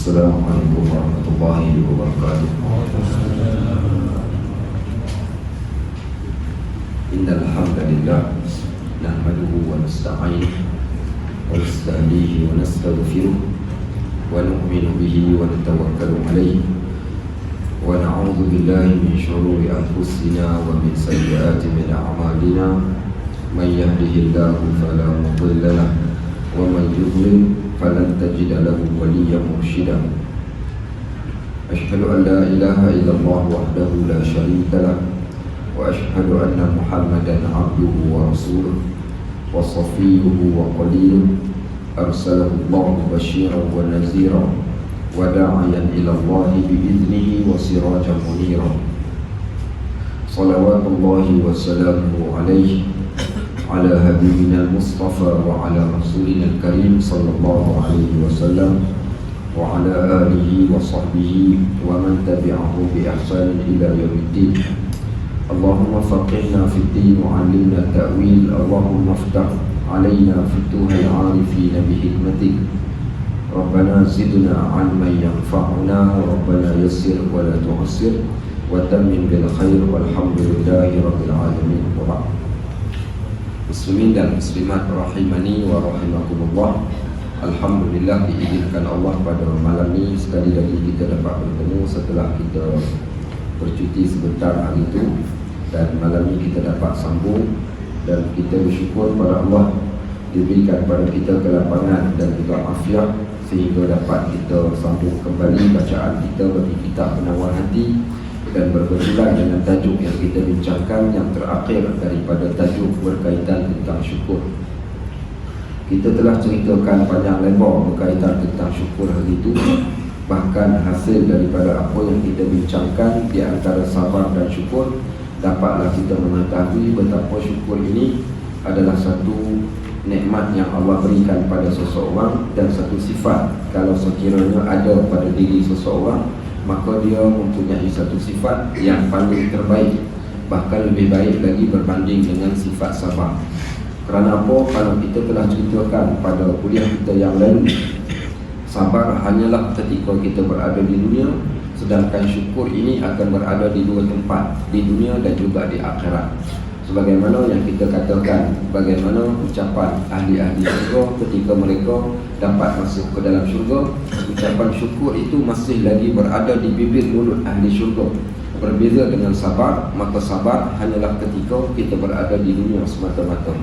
Assalamualaikum warahmatullahi wabarakatuh. Innal hamdalillah nahmaduhu wa nasta'inuhu wa nasta'dihi wa nastaghfiruh wa nu'minu bihi wa natawakkalu alayhi wa na'udzu billahi min shururi anfusina wa min sayyiati a'malina may yahdihillahu fala mudilla lahu wa man yudlil falan tajida lahu waliyyan mursyida. Asyhadu an la ilaha illallah wahdahu la syarika lah wa asyhadu anna Muhammadan abduhu wa rasuluh wa safiyyuhu wa qaliluh arsalahu Allahu basyiran wa nadhira wa da'iyan ila Allah bi idnihi wa sirajan munira. Salawatullahi wa salamuhu alaihi ala habibina al-Mustafa wa ala rasulina al-Karim sallallahu alaihi wasallam wa ala alihi wa sahbihi wa man tabi'ahu bi ihsan ila yaumiddin. Allahumma faqihna fid din wa 'allimna ta'wil. Allahumma iftah 'alaina futuhal 'arifin bi hikmatik. Rabbana zidna 'ilman yanfa'una, Rabbana yassir wa la tu'assir wa tammim bil khair walhamdulillahi rabbil alamin. Wa ba'd. Muslimin dan muslimat rahimani wa rahimakumullah. Alhamdulillah, diizinkan Allah pada malam ini sekali lagi kita dapat bertemu setelah kita bercuti sebentar hari itu, dan malam ini kita dapat sambung dan kita bersyukur pada Allah diberikan pada kita kelapangan dan juga afiat sehingga dapat kita sambung kembali bacaan kita bagi kitab Penawar Hati, dan berkebetulan dengan tajuk yang kita bincangkan yang terakhir daripada tajuk berkaitan tentang syukur. Kita telah ceritakan panjang lebar berkaitan tentang syukur hari itu. Bahkan hasil daripada apa yang kita bincangkan di antara sabar dan syukur, dapatlah kita mengetahui betapa syukur ini adalah satu nikmat yang Allah berikan pada seseorang, dan satu sifat kalau sekiranya ada pada diri seseorang, maka dia mempunyai satu sifat yang paling terbaik, bahkan lebih baik lagi berbanding dengan sifat sabar. Kerana apa? Kalau kita telah ceritakan pada kuliah kita yang lain, sabar hanyalah ketika kita berada di dunia, sedangkan syukur ini akan berada di dua tempat, di dunia dan juga di akhirat. Sebagaimana yang kita katakan, bagaimana ucapan ahli-ahli syurga ketika mereka dapat masuk ke dalam syurga, ucapan syukur itu masih lagi berada di bibir mulut ahli syurga. Berbeza dengan sabar, maka sabar hanyalah ketika kita berada di dunia semata-mata.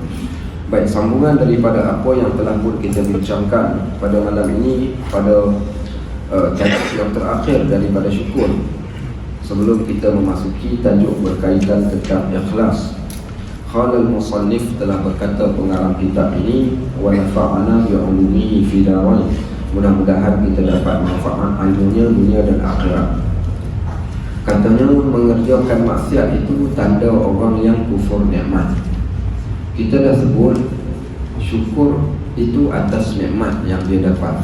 Baik, sambungan daripada apa yang telah pun kita bincangkan pada malam ini, pada tajuk yang terakhir daripada syukur, sebelum kita memasuki tajuk berkaitan tentang ikhlas. Qala al-musannif, telah berkata pengarang kitab ini, wa nafa'ana bi'ulumihi fi darain, mudah-mudahan kita dapat manfaat ilmunya dunia dan akhirat. Katanya, mengerjakan maksiat itu tanda orang yang kufur nikmat. Kita dah sebut syukur itu atas nikmat yang dia dapat.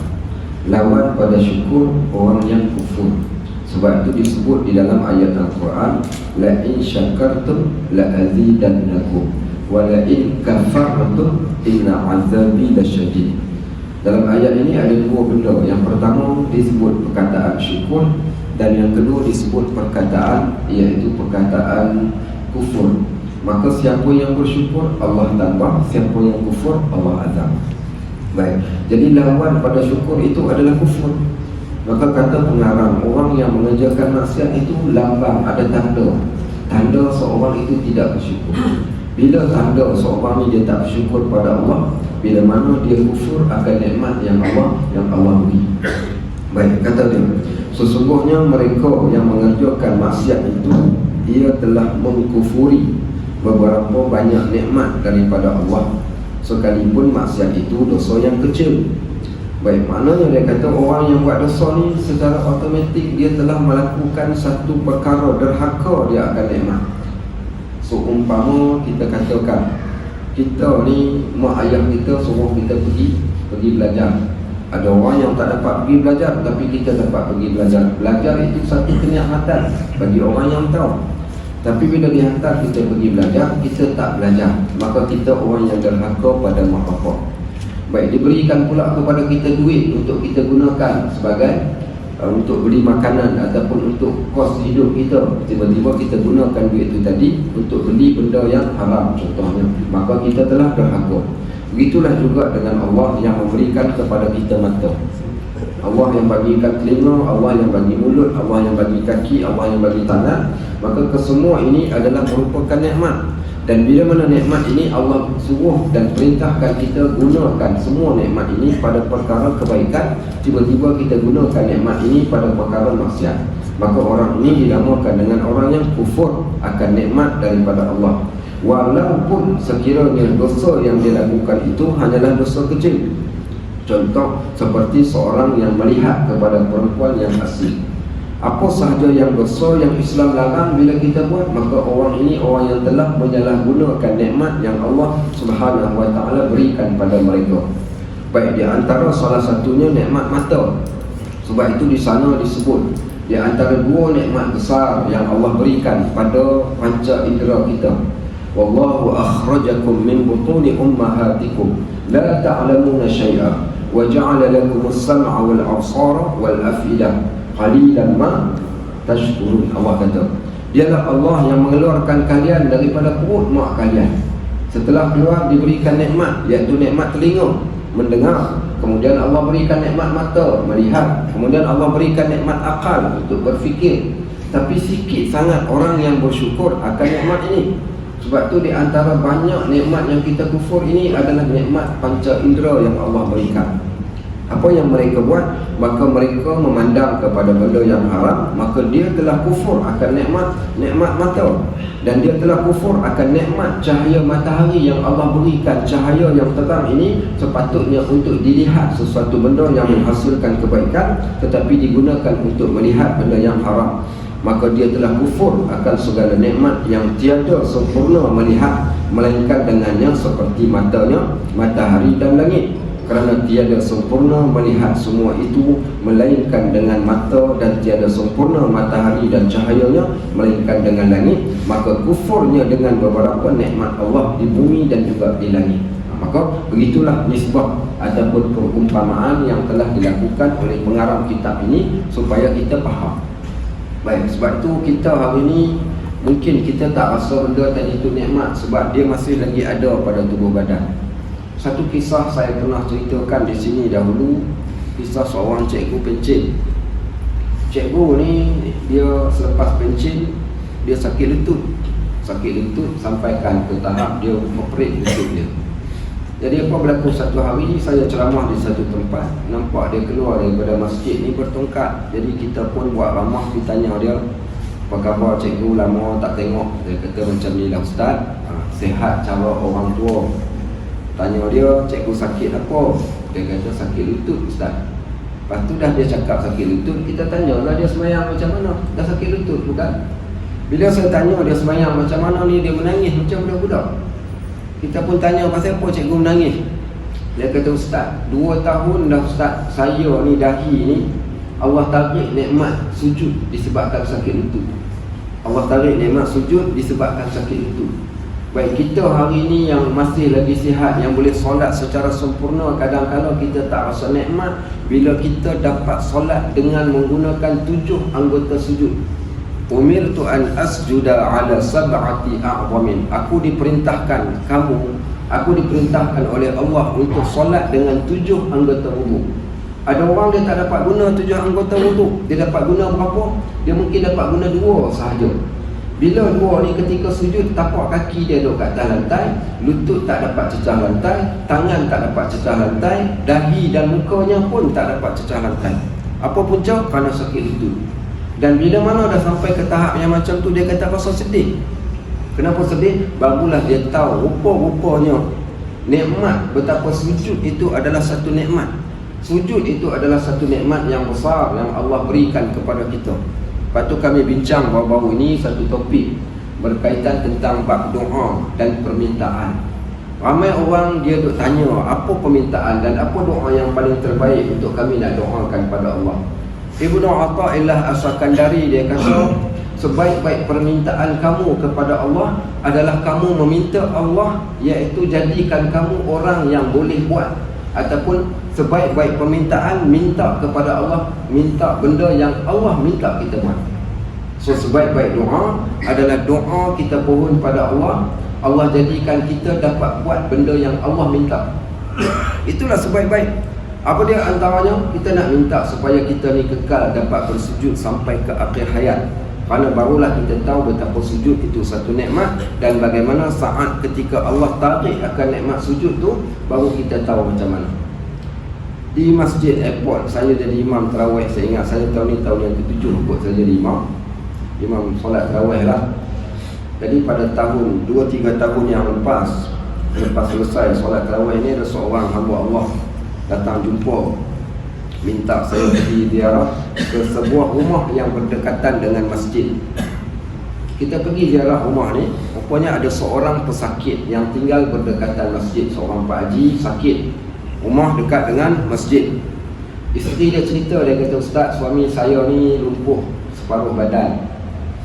Lawan pada syukur orang yang kufur. Sebab itu disebut di dalam ayat Al-Quran, la in syakartum la azidannakum wa la in kafartum inna azabi lasyadid. Dalam ayat ini ada dua benda. Yang pertama disebut perkataan syukur, dan yang kedua disebut perkataan, iaitu perkataan kufur. Maka siapa yang bersyukur, Allah tambah; siapa yang kufur, Allah azab. Baik, jadi lawan pada syukur itu adalah kufur. Maka kata pengarang, orang yang mengerjakan maksiat itu lambang, ada tanda. Tanda seorang itu tidak bersyukur. Bila tanda seorang ini dia tak bersyukur pada Allah, bila mana dia kufur akan nikmat yang Allah beri. Baik, kata dia, sesungguhnya mereka yang mengerjakan maksiat itu, ia telah mengkufuri beberapa banyak nikmat daripada Allah, sekalipun maksiat itu dosa yang kecil. Baik, maknanya dia kata orang yang buat dosa ni secara automatik dia telah melakukan satu perkara derhaka dia akan nikmat. Seumpama kita katakan, kita ni mak ayah kita suruh kita pergi belajar. Ada orang yang tak dapat pergi belajar, tapi kita dapat pergi belajar. Belajar itu satu kenikmatan bagi orang yang tahu. Tapi bila dihantar kita pergi belajar, kita tak belajar, maka kita orang yang derhaka pada mak bapak. Baik, diberikan pula kepada kita duit untuk kita gunakan sebagai untuk beli makanan ataupun untuk kos hidup kita. Tiba-tiba kita gunakan duit itu tadi untuk beli benda yang haram contohnya, maka kita telah berhaka. Begitulah juga dengan Allah yang memberikan kepada kita mata, Allah yang bagikan telinga, Allah yang bagi mulut, Allah yang bagi kaki, Allah yang bagi tangan. Maka kesemua ini adalah merupakan nikmat. Dan bila mana nikmat ini Allah suruh dan perintahkan kita gunakan semua nikmat ini pada perkara kebaikan, tiba-tiba kita gunakan nikmat ini pada perkara maksiat, maka orang ini dinamakan dengan orang yang kufur akan nikmat daripada Allah. Walaupun sekiranya dosa yang dia lakukan itu hanyalah dosa kecil. Contoh seperti seorang yang melihat kepada perempuan yang asing. Apa sahaja yang dosa yang Islam larang bila kita buat, maka orang ini orang yang telah menyalahgunakan nikmat yang Allah Subhanahu wa taala berikan pada mereka. Baik, di antara salah satunya nikmat mata. Sebab itu di sana disebut di antara dua nikmat besar yang Allah berikan pada panca indera kita. Wallahu akhrajakum min butuni ummahatikum la ta'lamuna syai'a wa ja'ala lakumus sam'a wal absara wal afidah qalilan ma tashkurun. Allah kata, dialah Allah yang mengeluarkan kalian daripada perut mak kalian. Setelah keluar diberikan nikmat, iaitu nikmat telinga mendengar, kemudian Allah berikan nikmat mata melihat, kemudian Allah berikan nikmat akal untuk berfikir. Tapi sikit sangat orang yang bersyukur akan nikmat ini. Sebab tu di antara banyak nikmat yang kita kufur ini adalah nikmat panca indera yang Allah berikan. Apa yang mereka buat? Maka mereka memandang kepada benda yang haram, maka dia telah kufur akan nikmat mata, dan dia telah kufur akan nikmat cahaya matahari yang Allah berikan. Cahaya yang terang ini sepatutnya untuk dilihat sesuatu benda yang menghasilkan kebaikan, tetapi digunakan untuk melihat benda yang haram. Maka dia telah kufur akan segala nikmat yang tiada sempurna melihat, melainkan dengannya seperti matanya matahari dan langit. Kerana tiada sempurna melihat semua itu melainkan dengan mata, dan tiada sempurna matahari dan cahayanya melainkan dengan langit, maka kufurnya dengan beberapa nikmat Allah di bumi dan juga di langit. Maka begitulah nisbah ataupun perumpamaan yang telah dilakukan oleh pengarang kitab ini supaya kita faham. Baik, sebab itu kita hari ini mungkin kita tak rasa benda tadi itu nikmat sebab dia masih lagi ada pada tubuh badan. Satu kisah saya pernah ceritakan di sini dahulu, kisah seorang cikgu pencin. Cikgu ni dia selepas pencin dia sakit lutut. Sakit lutut sampaikan ke tahap dia operate lutut dia. Jadi apa berlaku, satu hari saya ceramah di satu tempat, nampak dia keluar daripada masjid ni bertongkat. Jadi kita pun buat ramah, kita tanya dia, apa khabar cikgu, lama tak tengok. Dia kata macam ni lah ustaz, sihat cara orang tua. Tanya dia, cikgu sakit apa? Dia kata sakit lutut ustaz. Lepas tu dah dia cakap sakit lutut, kita tanyalah dia semayang macam mana. Dah sakit lutut bukan? Bila saya tanya dia semayang macam mana ni, dia menangis macam budak-budak. Kita pun tanya pasal apa cikgu menangis. Dia kata ustaz, 2 tahun dah ustaz, saya ni dahi ni Allah tarik nikmat sujud disebabkan sakit lutut. Allah tarik nikmat sujud disebabkan sakit lutut. Baik, kita hari ini yang masih lagi sihat, yang boleh solat secara sempurna, kadang-kadang kita tak rasa nikmat bila kita dapat solat dengan menggunakan 7 anggota sujud. Umirtu an asjuda ala sab'ati a'zamin. Aku diperintahkan oleh Allah untuk solat dengan 7 anggota wuduk. Ada orang dia tak dapat guna 7 anggota wuduk. Dia dapat guna berapa? Dia mungkin dapat guna 2 sahaja. Bila 2 ni ketika sujud, tapak kaki dia duduk kat atas lantai, lutut tak dapat cecah lantai, tangan tak dapat cecah lantai, dahi dan mukanya pun tak dapat cecah lantai. Apa punca? Kerana sakit lutut. Dan bila mana dah sampai ke tahap yang macam tu, dia kata rasa sedih. Kenapa sedih? Barulah dia tahu rupa-rupanya nikmat betapa sujud itu adalah satu nikmat. Sujud itu adalah satu nikmat yang besar yang Allah berikan kepada kita. Lepas tu kami bincang baru-baru ini satu topik berkaitan tentang bab doa dan permintaan. Ramai orang dia duk tanya apa permintaan dan apa doa yang paling terbaik untuk kami nak doakan pada Allah. Ibnu Athaillah As-Sakandari dia kata, sebaik-baik permintaan kamu kepada Allah adalah kamu meminta Allah, iaitu jadikan kamu orang yang boleh buat ataupun sebaik-baik permintaan minta kepada Allah, minta benda yang Allah minta kita buat. So sebaik-baik doa adalah doa kita pohon pada Allah, Allah jadikan kita dapat buat benda yang Allah minta. Itulah sebaik-baik. Apa dia antaranya? Kita nak minta supaya kita ni kekal dapat bersujud sampai ke akhir hayat. Kerana barulah kita tahu betapa sujud itu satu nikmat, dan bagaimana saat ketika Allah tarik akan nikmat sujud tu, baru kita tahu macam mana. Di masjid airport, saya jadi imam tarawih. Saya ingat saya tahun ni tahun yang ke-7 kot saya jadi imam solat tarawih lah. Jadi pada tahun 2-3 tahun yang lepas selesai solat tarawih ni, ada seorang hamba Allah datang jumpa, minta saya pergi ziarah ke sebuah rumah yang berdekatan dengan masjid. Kita pergi ziarah rumah ni, rupanya ada seorang pesakit yang tinggal berdekatan masjid. Seorang Pak Haji sakit, rumah dekat dengan masjid. Isteri dia cerita, dia kata, "Ustaz, suami saya ni lumpuh separuh badan,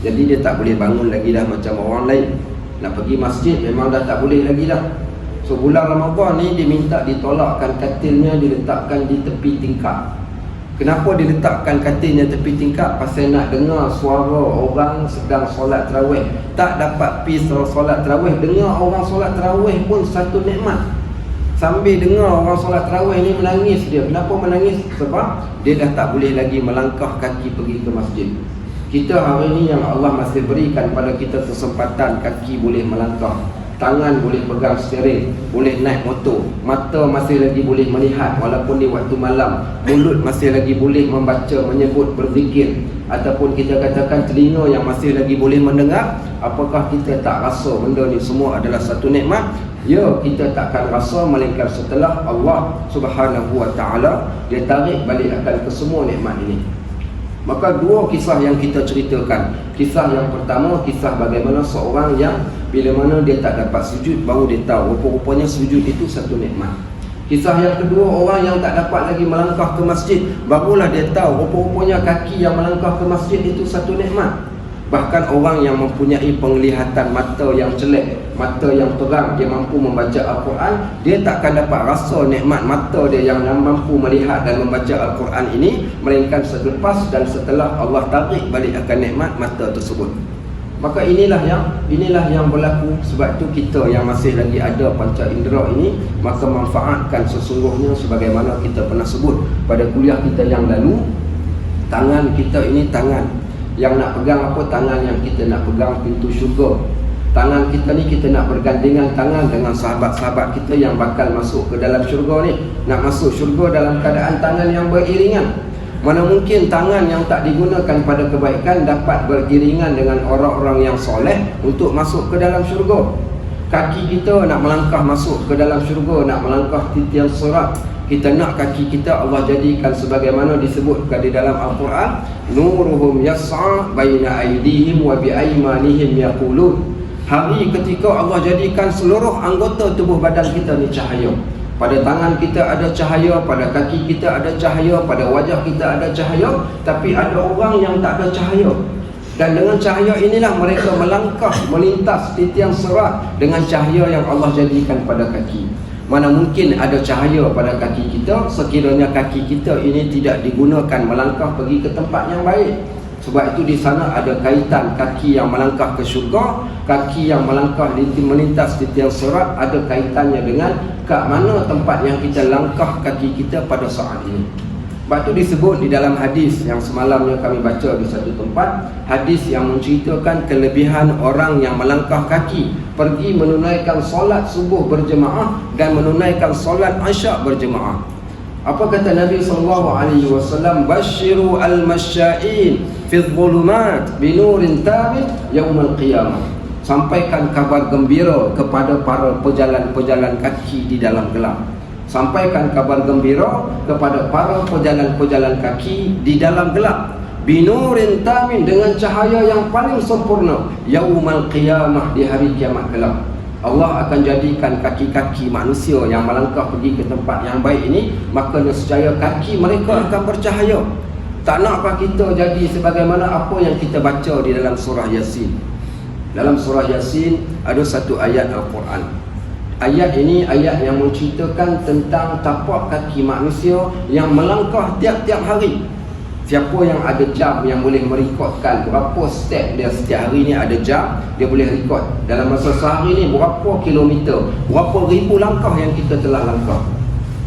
jadi dia tak boleh bangun lagi dah macam orang lain. Nak pergi masjid memang dah tak boleh lagi dah. So bulan Ramadan ni dia minta ditolakkan katilnya, diletakkan di tepi tingkap." Kenapa diletakkan katilnya tepi tingkap? Pasal nak dengar suara orang sedang solat tarawih. Tak dapat pergi solat tarawih, dengar orang solat tarawih pun satu nikmat. Sambil dengar orang solat tarawih ni menangis dia. Kenapa menangis? Sebab dia dah tak boleh lagi melangkah kaki pergi ke masjid. Kita hari ni yang Allah masih berikan pada kita kesempatan, kaki boleh melangkah, tangan boleh pegang steering, boleh naik motor, mata masih lagi boleh melihat walaupun di waktu malam, mulut masih lagi boleh membaca, menyebut, berzikir, ataupun kita katakan telinga yang masih lagi boleh mendengar. Apakah kita tak rasa benda ni semua adalah satu nikmat? Ya, kita takkan rasa melainkan setelah Allah Subhanahu Wa Taala dia tarik balik akan ke semua nikmat ini. Maka dua kisah yang kita ceritakan. Kisah yang pertama, kisah bagaimana seorang yang bila mana dia tak dapat sujud, baru dia tahu rupa-rupanya sujud itu satu nikmat. Kisah yang kedua, orang yang tak dapat lagi melangkah ke masjid, barulah dia tahu rupa-rupanya kaki yang melangkah ke masjid itu satu nikmat. Bahkan orang yang mempunyai penglihatan mata yang jelek, mata yang terang, dia mampu membaca Al-Quran, dia takkan dapat rasa nikmat mata dia yang mampu melihat dan membaca Al-Quran ini, melainkan selepas dan setelah Allah tarik balik akan nikmat mata tersebut. Maka inilah yang berlaku. Sebab itu kita yang masih lagi ada panca indera ini, maka manfaatkan sesungguhnya sebagaimana kita pernah sebut pada kuliah kita yang lalu. Tangan kita ini tangan yang nak pegang apa? Tangan yang kita nak pegang pintu syurga. Tangan kita ni kita nak bergandengan tangan dengan sahabat-sahabat kita yang bakal masuk ke dalam syurga ni. Nak masuk syurga dalam keadaan tangan yang beriringan. Mana mungkin tangan yang tak digunakan pada kebaikan dapat beriringan dengan orang-orang yang soleh untuk masuk ke dalam syurga. Kaki kita nak melangkah masuk ke dalam syurga, nak melangkah titian sirat, kita nak kaki kita Allah jadikan sebagaimana disebutkan di dalam Al-Quran, nuruhum yas'a baina aydihim wa bi aymanihim yaqulun. Hari ketika Allah jadikan seluruh anggota tubuh badan kita ni cahaya. Pada tangan kita ada cahaya, pada kaki kita ada cahaya, pada wajah kita ada cahaya, tapi ada orang yang tak ada cahaya. Dan dengan cahaya inilah mereka melangkah, melintas titian sirat dengan cahaya yang Allah jadikan pada kaki. Mana mungkin ada cahaya pada kaki kita sekiranya kaki kita ini tidak digunakan melangkah pergi ke tempat yang baik. Sebab itu di sana ada kaitan kaki yang melangkah ke syurga, kaki yang melangkah melintas titian sirat ada kaitannya dengan kat mana tempat yang kita langkah kaki kita pada saat ini. Sebab itu disebut di dalam hadis yang semalamnya kami baca di satu tempat, hadis yang menceritakan kelebihan orang yang melangkah kaki pergi menunaikan solat subuh berjemaah dan menunaikan solat isyak berjemaah. Apa kata Nabi SAW? Basyiru al-masya'in fi dhulumat binurin tamin yaumul qiyamah. Sampaikan kabar gembira kepada para pejalan-pejalan kaki di dalam gelap. Sampaikan kabar gembira kepada para pejalan-pejalan kaki di dalam gelap. Binurin tamin, dengan cahaya yang paling sempurna, yaumul qiyamah, di hari kiamat kelak. Allah akan jadikan kaki-kaki manusia yang melangkah pergi ke tempat yang baik ini, maka nescaya kaki mereka akan bercahaya. Tak naklah kita jadi sebagaimana apa yang kita baca di dalam surah Yasin. Dalam surah Yasin ada satu ayat Al-Quran. Ayat ini ayat yang menceritakan tentang tapak kaki manusia yang melangkah tiap-tiap hari. Siapa yang ada jam yang boleh merekodkan berapa step dia setiap hari ni, ada jam, dia boleh rekod dalam masa sehari ni berapa kilometer, berapa ribu langkah yang kita telah langkah.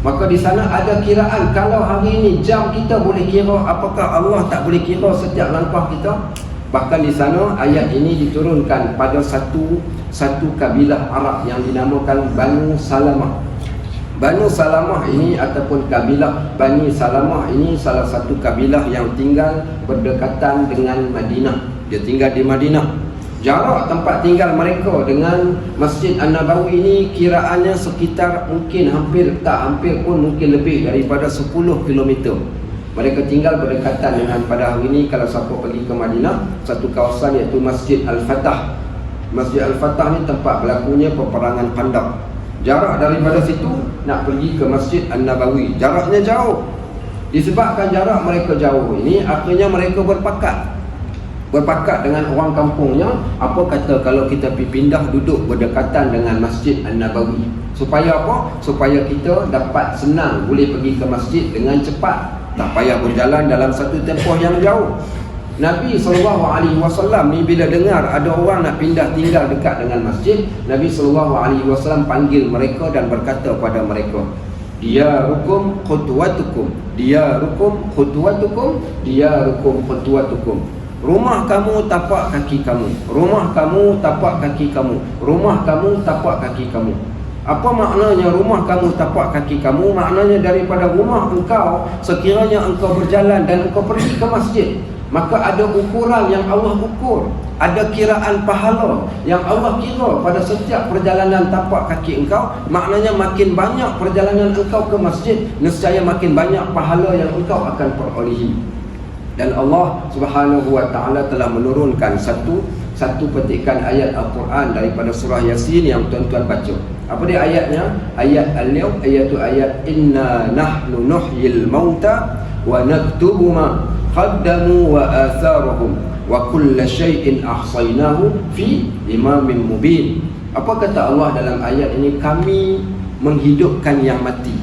Maka di sana ada kiraan. Kalau hari ini jam kita boleh kira, apakah Allah tak boleh kira setiap langkah kita? Bahkan di sana ayat ini diturunkan pada satu kabilah Arab yang dinamakan Banu Salamah. Banu Salamah ini ataupun kabilah Bani Salamah ini salah satu kabilah yang tinggal berdekatan dengan Madinah. Dia tinggal di Madinah. Jarak tempat tinggal mereka dengan Masjid An-Nabawi ini kiraannya sekitar mungkin hampir pun mungkin lebih daripada 10 km. Mereka tinggal berdekatan dengan, pada hari ini kalau siapa pergi ke Madinah, satu kawasan iaitu Masjid Al-Fatah. Masjid Al-Fatah ni tempat berlakunya peperangan Khandaq. Jarak daripada situ nak pergi ke Masjid An-Nabawi, jaraknya jauh. Disebabkan jarak mereka jauh ini, akhirnya mereka berpakat dengan orang kampungnya, apa kata kalau kita pergi pindah duduk berdekatan dengan Masjid An-Nabawi. Supaya apa? Supaya kita dapat senang boleh pergi ke masjid dengan cepat, tak payah berjalan dalam satu tempoh yang jauh. Nabi SAW ni bila dengar ada orang nak pindah tinggal dekat dengan masjid, Nabi SAW panggil mereka dan berkata pada mereka, diyarukum khutwatukum, diyarukum khutwatukum, diyarukum khutwatukum. Rumah kamu tapak kaki kamu, rumah kamu tapak kaki kamu, rumah kamu tapak kaki kamu. Apa maknanya rumah kamu tapak kaki kamu? Maknanya daripada rumah engkau, sekiranya engkau berjalan dan engkau pergi ke masjid, maka ada ukuran yang Allah ukur, ada kiraan pahala yang Allah kira pada setiap perjalanan tapak kaki engkau. Maknanya makin banyak perjalanan engkau ke masjid, nescaya makin banyak pahala yang engkau akan perolehi. Dan Allah Subhanahu wa taala telah menurunkan satu petikan ayat Al-Quran daripada surah Yasin yang tuan-tuan baca. Apa dia ayatnya? Ayat al-yawm, iaitu ayat inna nahnu nuhyil mauta wa naktubu ma qaddamu wa atharahum wa kulla syai'in ahsaynahu fi imamin mubin. Apa kata Allah dalam ayat ini? Kami menghidupkan yang mati.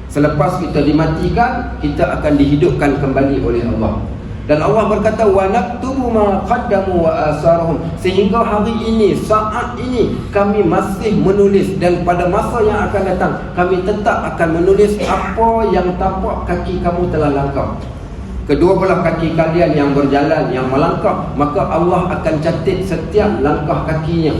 Selepas kita dimatikan, kita akan dihidupkan kembali oleh Allah. Dan Allah berkata wa naktubu ma qaddamu wa asarahum, sehingga hari ini, saat ini kami masih menulis, dan pada masa yang akan datang kami tetap akan menulis apa yang tapak kaki kamu telah langkah. Kedua belah kaki kalian yang berjalan, yang melangkah, maka Allah akan catat setiap langkah kakinya.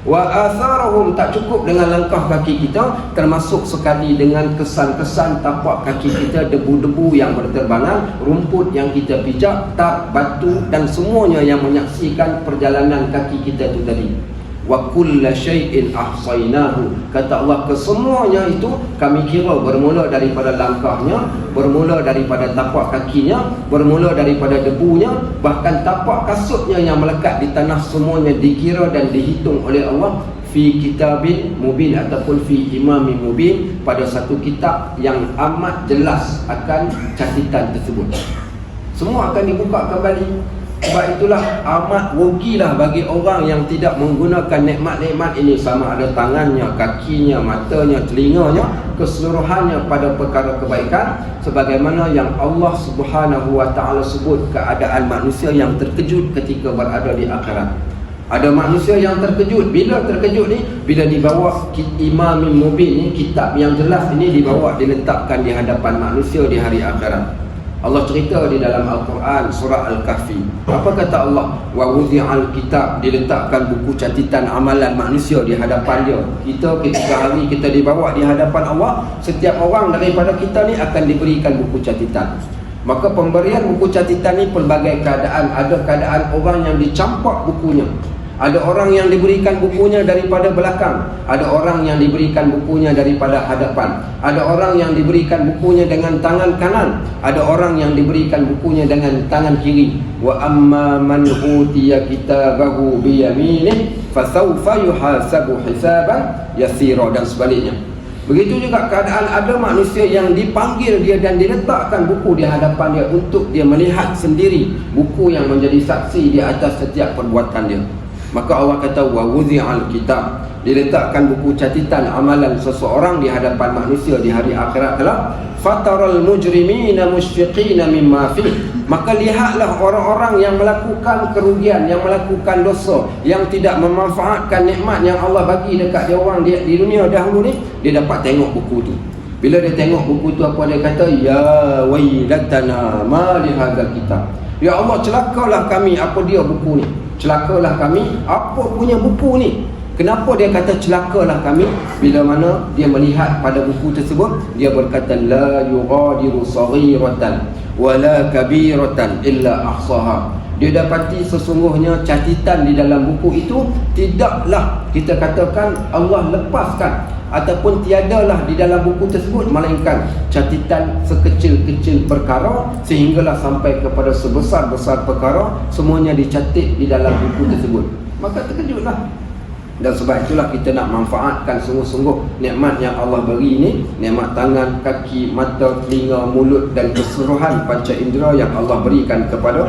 Wa atharahum, tak cukup dengan langkah kaki kita, termasuk sekali dengan kesan-kesan tapak kaki kita, debu-debu yang berterbangan, rumput yang kita pijak, tak, batu dan semuanya yang menyaksikan perjalanan kaki kita itu tadi. Wa kulla syai'in ahsaynahu, kata Allah, kesemuanya itu kami kira, bermula daripada langkahnya, bermula daripada tapak kakinya, bermula daripada debunya, bahkan tapak kasutnya yang melekat di tanah, semuanya dikira dan dihitung oleh Allah fi kitabin mubin ataupun fi imamin mubin, pada satu kitab yang amat jelas akan catatan tersebut. Semua akan dibuka kembali. Sebab itulah amat rugilah bagi orang yang tidak menggunakan nikmat-nikmat ini, sama ada tangannya, kakinya, matanya, telinganya, keseluruhannya pada perkara kebaikan, sebagaimana yang Allah Subhanahu wa taala sebut keadaan manusia yang terkejut ketika berada di akhirat. Ada manusia yang terkejut. Bila terkejut ni? Bila dibawa Imamin Mubin ni, kitab yang jelas ini dibawa, diletakkan di hadapan manusia di hari akhirat. Allah cerita di dalam Al-Quran surah Al-Kahfi. Apa kata Allah? Wa wudi'al kitab, diletakkan buku catatan amalan manusia di hadapan dia. Kita ketika hari kita dibawa di hadapan Allah, setiap orang daripada kita ni akan diberikan buku catatan. Maka pemberian buku catatan ni pelbagai keadaan. Ada keadaan orang yang dicampak bukunya, ada orang yang diberikan bukunya daripada belakang, ada orang yang diberikan bukunya daripada hadapan, ada orang yang diberikan bukunya dengan tangan kanan, ada orang yang diberikan bukunya dengan tangan kiri. Wa amma man utiya kitabahu bi yaminih fasawfa yuhasabu hisaban yasira, dan sebaliknya. Begitu juga keadaan ada manusia yang dipanggil dia dan diletakkan buku di hadapan dia untuk dia melihat sendiri, buku yang menjadi saksi di atas setiap perbuatan dia. Maka Allah kata wa wudi'al kitab, diletakkan buku catatan amalan seseorang di hadapan manusia di hari akhirat kelak, fataral mujrimina mushfiqina mimma fi, maka lihatlah orang-orang yang melakukan kerugian, yang melakukan dosa, yang tidak memanfaatkan nikmat yang Allah bagi dekat dia orang di dunia dahulu ni, dia dapat tengok buku tu. Bila dia tengok buku tu, apa dia kata? Ya wailatana ma li hadzal kitab, ya Allah, celakalah kami, apa dia buku ni? Celakalah kami, apa punya buku ni? Kenapa dia kata celakalah kami? Bila mana dia melihat pada buku tersebut, dia berkata la yughadiru saghiratan wala kabiratan illa ahsaha. Dia dapati sesungguhnya catatan di dalam buku itu tidaklah, kita katakan Allah lepaskan ataupun tiadalah di dalam buku tersebut, melainkan catatan sekecil-kecil perkara sehinggalah sampai kepada sebesar-besar perkara, semuanya dicatat di dalam buku tersebut. Maka terkejutlah. Dan sebab itulah kita nak manfaatkan sungguh-sungguh nikmat yang Allah beri ini, nikmat tangan, kaki, mata, telinga, mulut dan keseluruhan panca indera yang Allah berikan kepada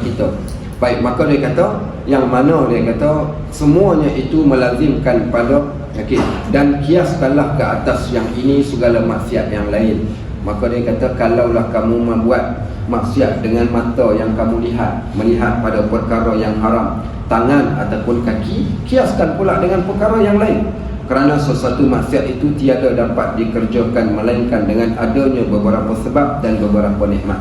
kita. Baik, maka dia kata, yang mana dia kata semuanya itu melazimkan pada dan kiaskanlah ke atas yang ini segala maksiat yang lain. Maka dia kata, kalaulah kamu membuat maksiat dengan mata yang kamu lihat, melihat pada perkara yang haram, tangan ataupun kaki, kiaskan pula dengan perkara yang lain. Kerana sesuatu maksiat itu tiada dapat dikerjakan melainkan dengan adanya beberapa sebab dan beberapa nikmat.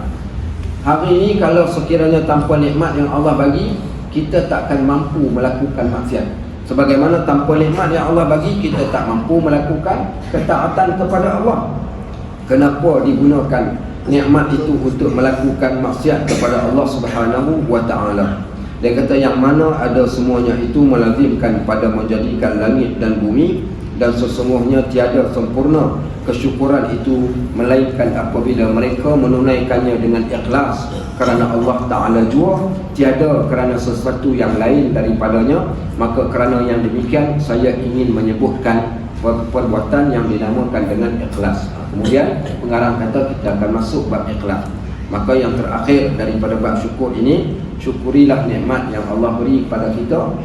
Hari ini kalau sekiranya tanpa nikmat yang Allah bagi, kita takkan mampu melakukan maksiat. Sebagaimana tanpa nikmat yang Allah bagi, kita tak mampu melakukan ketaatan kepada Allah. Kenapa digunakan nikmat itu untuk melakukan maksiat kepada Allah Subhanahu wa ta'ala? Dia kata yang mana ada semuanya itu melazimkan pada menjadikan langit dan bumi, dan sesungguhnya tiada sempurna kesyukuran itu melainkan apabila mereka menunaikannya dengan ikhlas kerana Allah Ta'ala jua, tiada kerana sesuatu yang lain daripadanya. Maka kerana yang demikian saya ingin menyebutkan perbuatan yang dinamakan dengan ikhlas. Kemudian pengarang kata kita akan masuk bab ikhlas. Maka yang terakhir daripada bab syukur ini, syukurilah nikmat yang Allah beri kepada kita.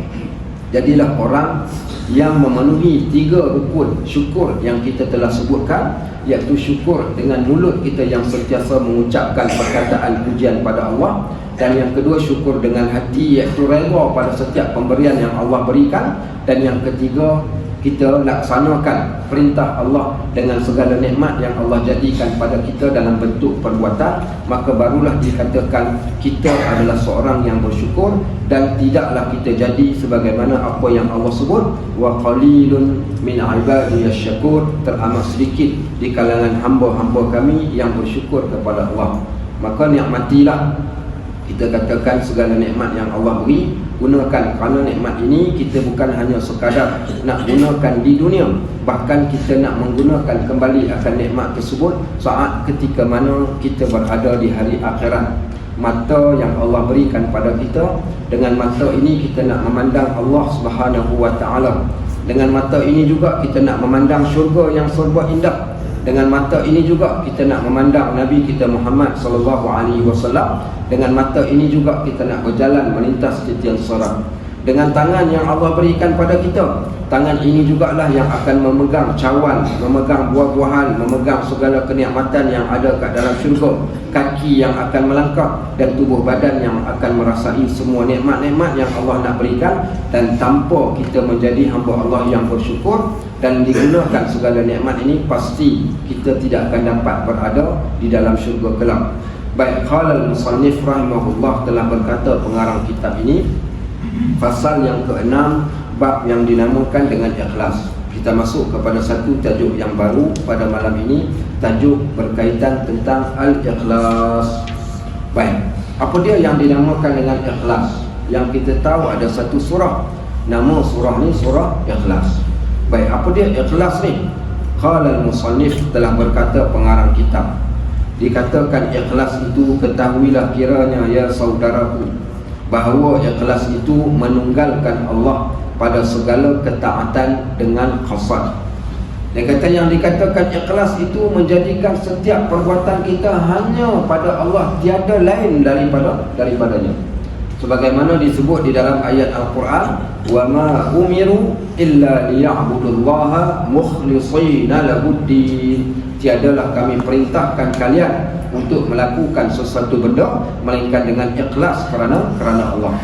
Jadilah orang yang memenuhi 3 rukun syukur yang kita telah sebutkan, iaitu syukur dengan mulut kita yang sentiasa mengucapkan perkataan pujian pada Allah, dan yang kedua syukur dengan hati, iaitu rela pada setiap pemberian yang Allah berikan, dan yang ketiga kita laksanakan perintah Allah dengan segala nikmat yang Allah jadikan pada kita dalam bentuk perbuatan. Maka barulah dikatakan kita adalah seorang yang bersyukur, dan tidaklah kita jadi sebagaimana apa yang Allah sebut, wa qalilun min ibadiyasy syakur, teramat sedikit di kalangan hamba-hamba kami yang bersyukur kepada Allah. Maka nikmatilah, kita katakan segala nikmat yang Allah beri, gunakan. Kerana nikmat ini kita bukan hanya sekadar nak gunakan di dunia, bahkan kita nak menggunakan kembali akan nikmat tersebut saat ketika mana kita berada di hari akhirat. Mata yang Allah berikan pada kita, dengan mata ini kita nak memandang Allah Subhanahu wa ta'ala. Dengan mata ini juga kita nak memandang syurga yang serba indah. Dengan mata ini juga kita nak memandang Nabi kita Muhammad sallallahu alaihi wasallam. Dengan mata ini juga kita nak berjalan melintas titian sirat. Dengan tangan yang Allah berikan pada kita, tangan ini jugalah yang akan memegang cawan, memegang buah-buahan, memegang segala kenikmatan yang ada kat dalam syurga. Kaki yang akan melangkah, dan tubuh badan yang akan merasai semua nikmat-nikmat yang Allah nak berikan. Dan tanpa kita menjadi hamba Allah yang bersyukur dan digunakan segala nikmat ini, pasti kita tidak akan dapat berada di dalam syurga kelak. Baik, qala al-musannif rahimahullah, telah berkata pengarang kitab ini, fasal yang ke-6, bab yang dinamakan dengan ikhlas. Kita masuk kepada satu tajuk yang baru pada malam ini, tajuk berkaitan tentang al-ikhlas. Baik, apa dia yang dinamakan dengan ikhlas? Yang kita tahu ada satu surah, nama surah ni surah Ikhlas. Baik, apa dia ikhlas ni? Qala al-musannif, telah berkata pengarang kitab, dikatakan ikhlas itu, ketahuilah kiranya ya saudaraku, bahawa ikhlas itu menunggalkan Allah pada segala ketaatan dengan qasad. Dia kata yang dikatakan ikhlas itu menjadikan setiap perbuatan kita hanya pada Allah, tiada lain daripadanya. sebagaimana disebut di dalam ayat Al-Quran, wa ma umiru illa liya'budullaha mukhlishina lahuddin. Tiadalah kami perintahkan kalian untuk melakukan sesuatu benda melainkan dengan ikhlas kerana Allah.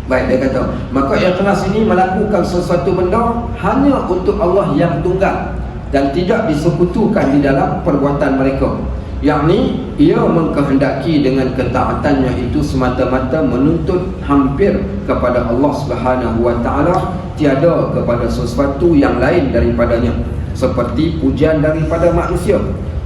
Baik, dia kata, maka ikhlas ini melakukan sesuatu benda hanya untuk Allah yang tunggal dan tidak disekutukan di dalam perbuatan mereka. Yakni ia mengkehendaki dengan ketaatannya itu semata-mata menuntut hampir kepada Allah Subhanahu wa taala, tiada kepada sesuatu yang lain daripadanya, seperti pujian daripada manusia.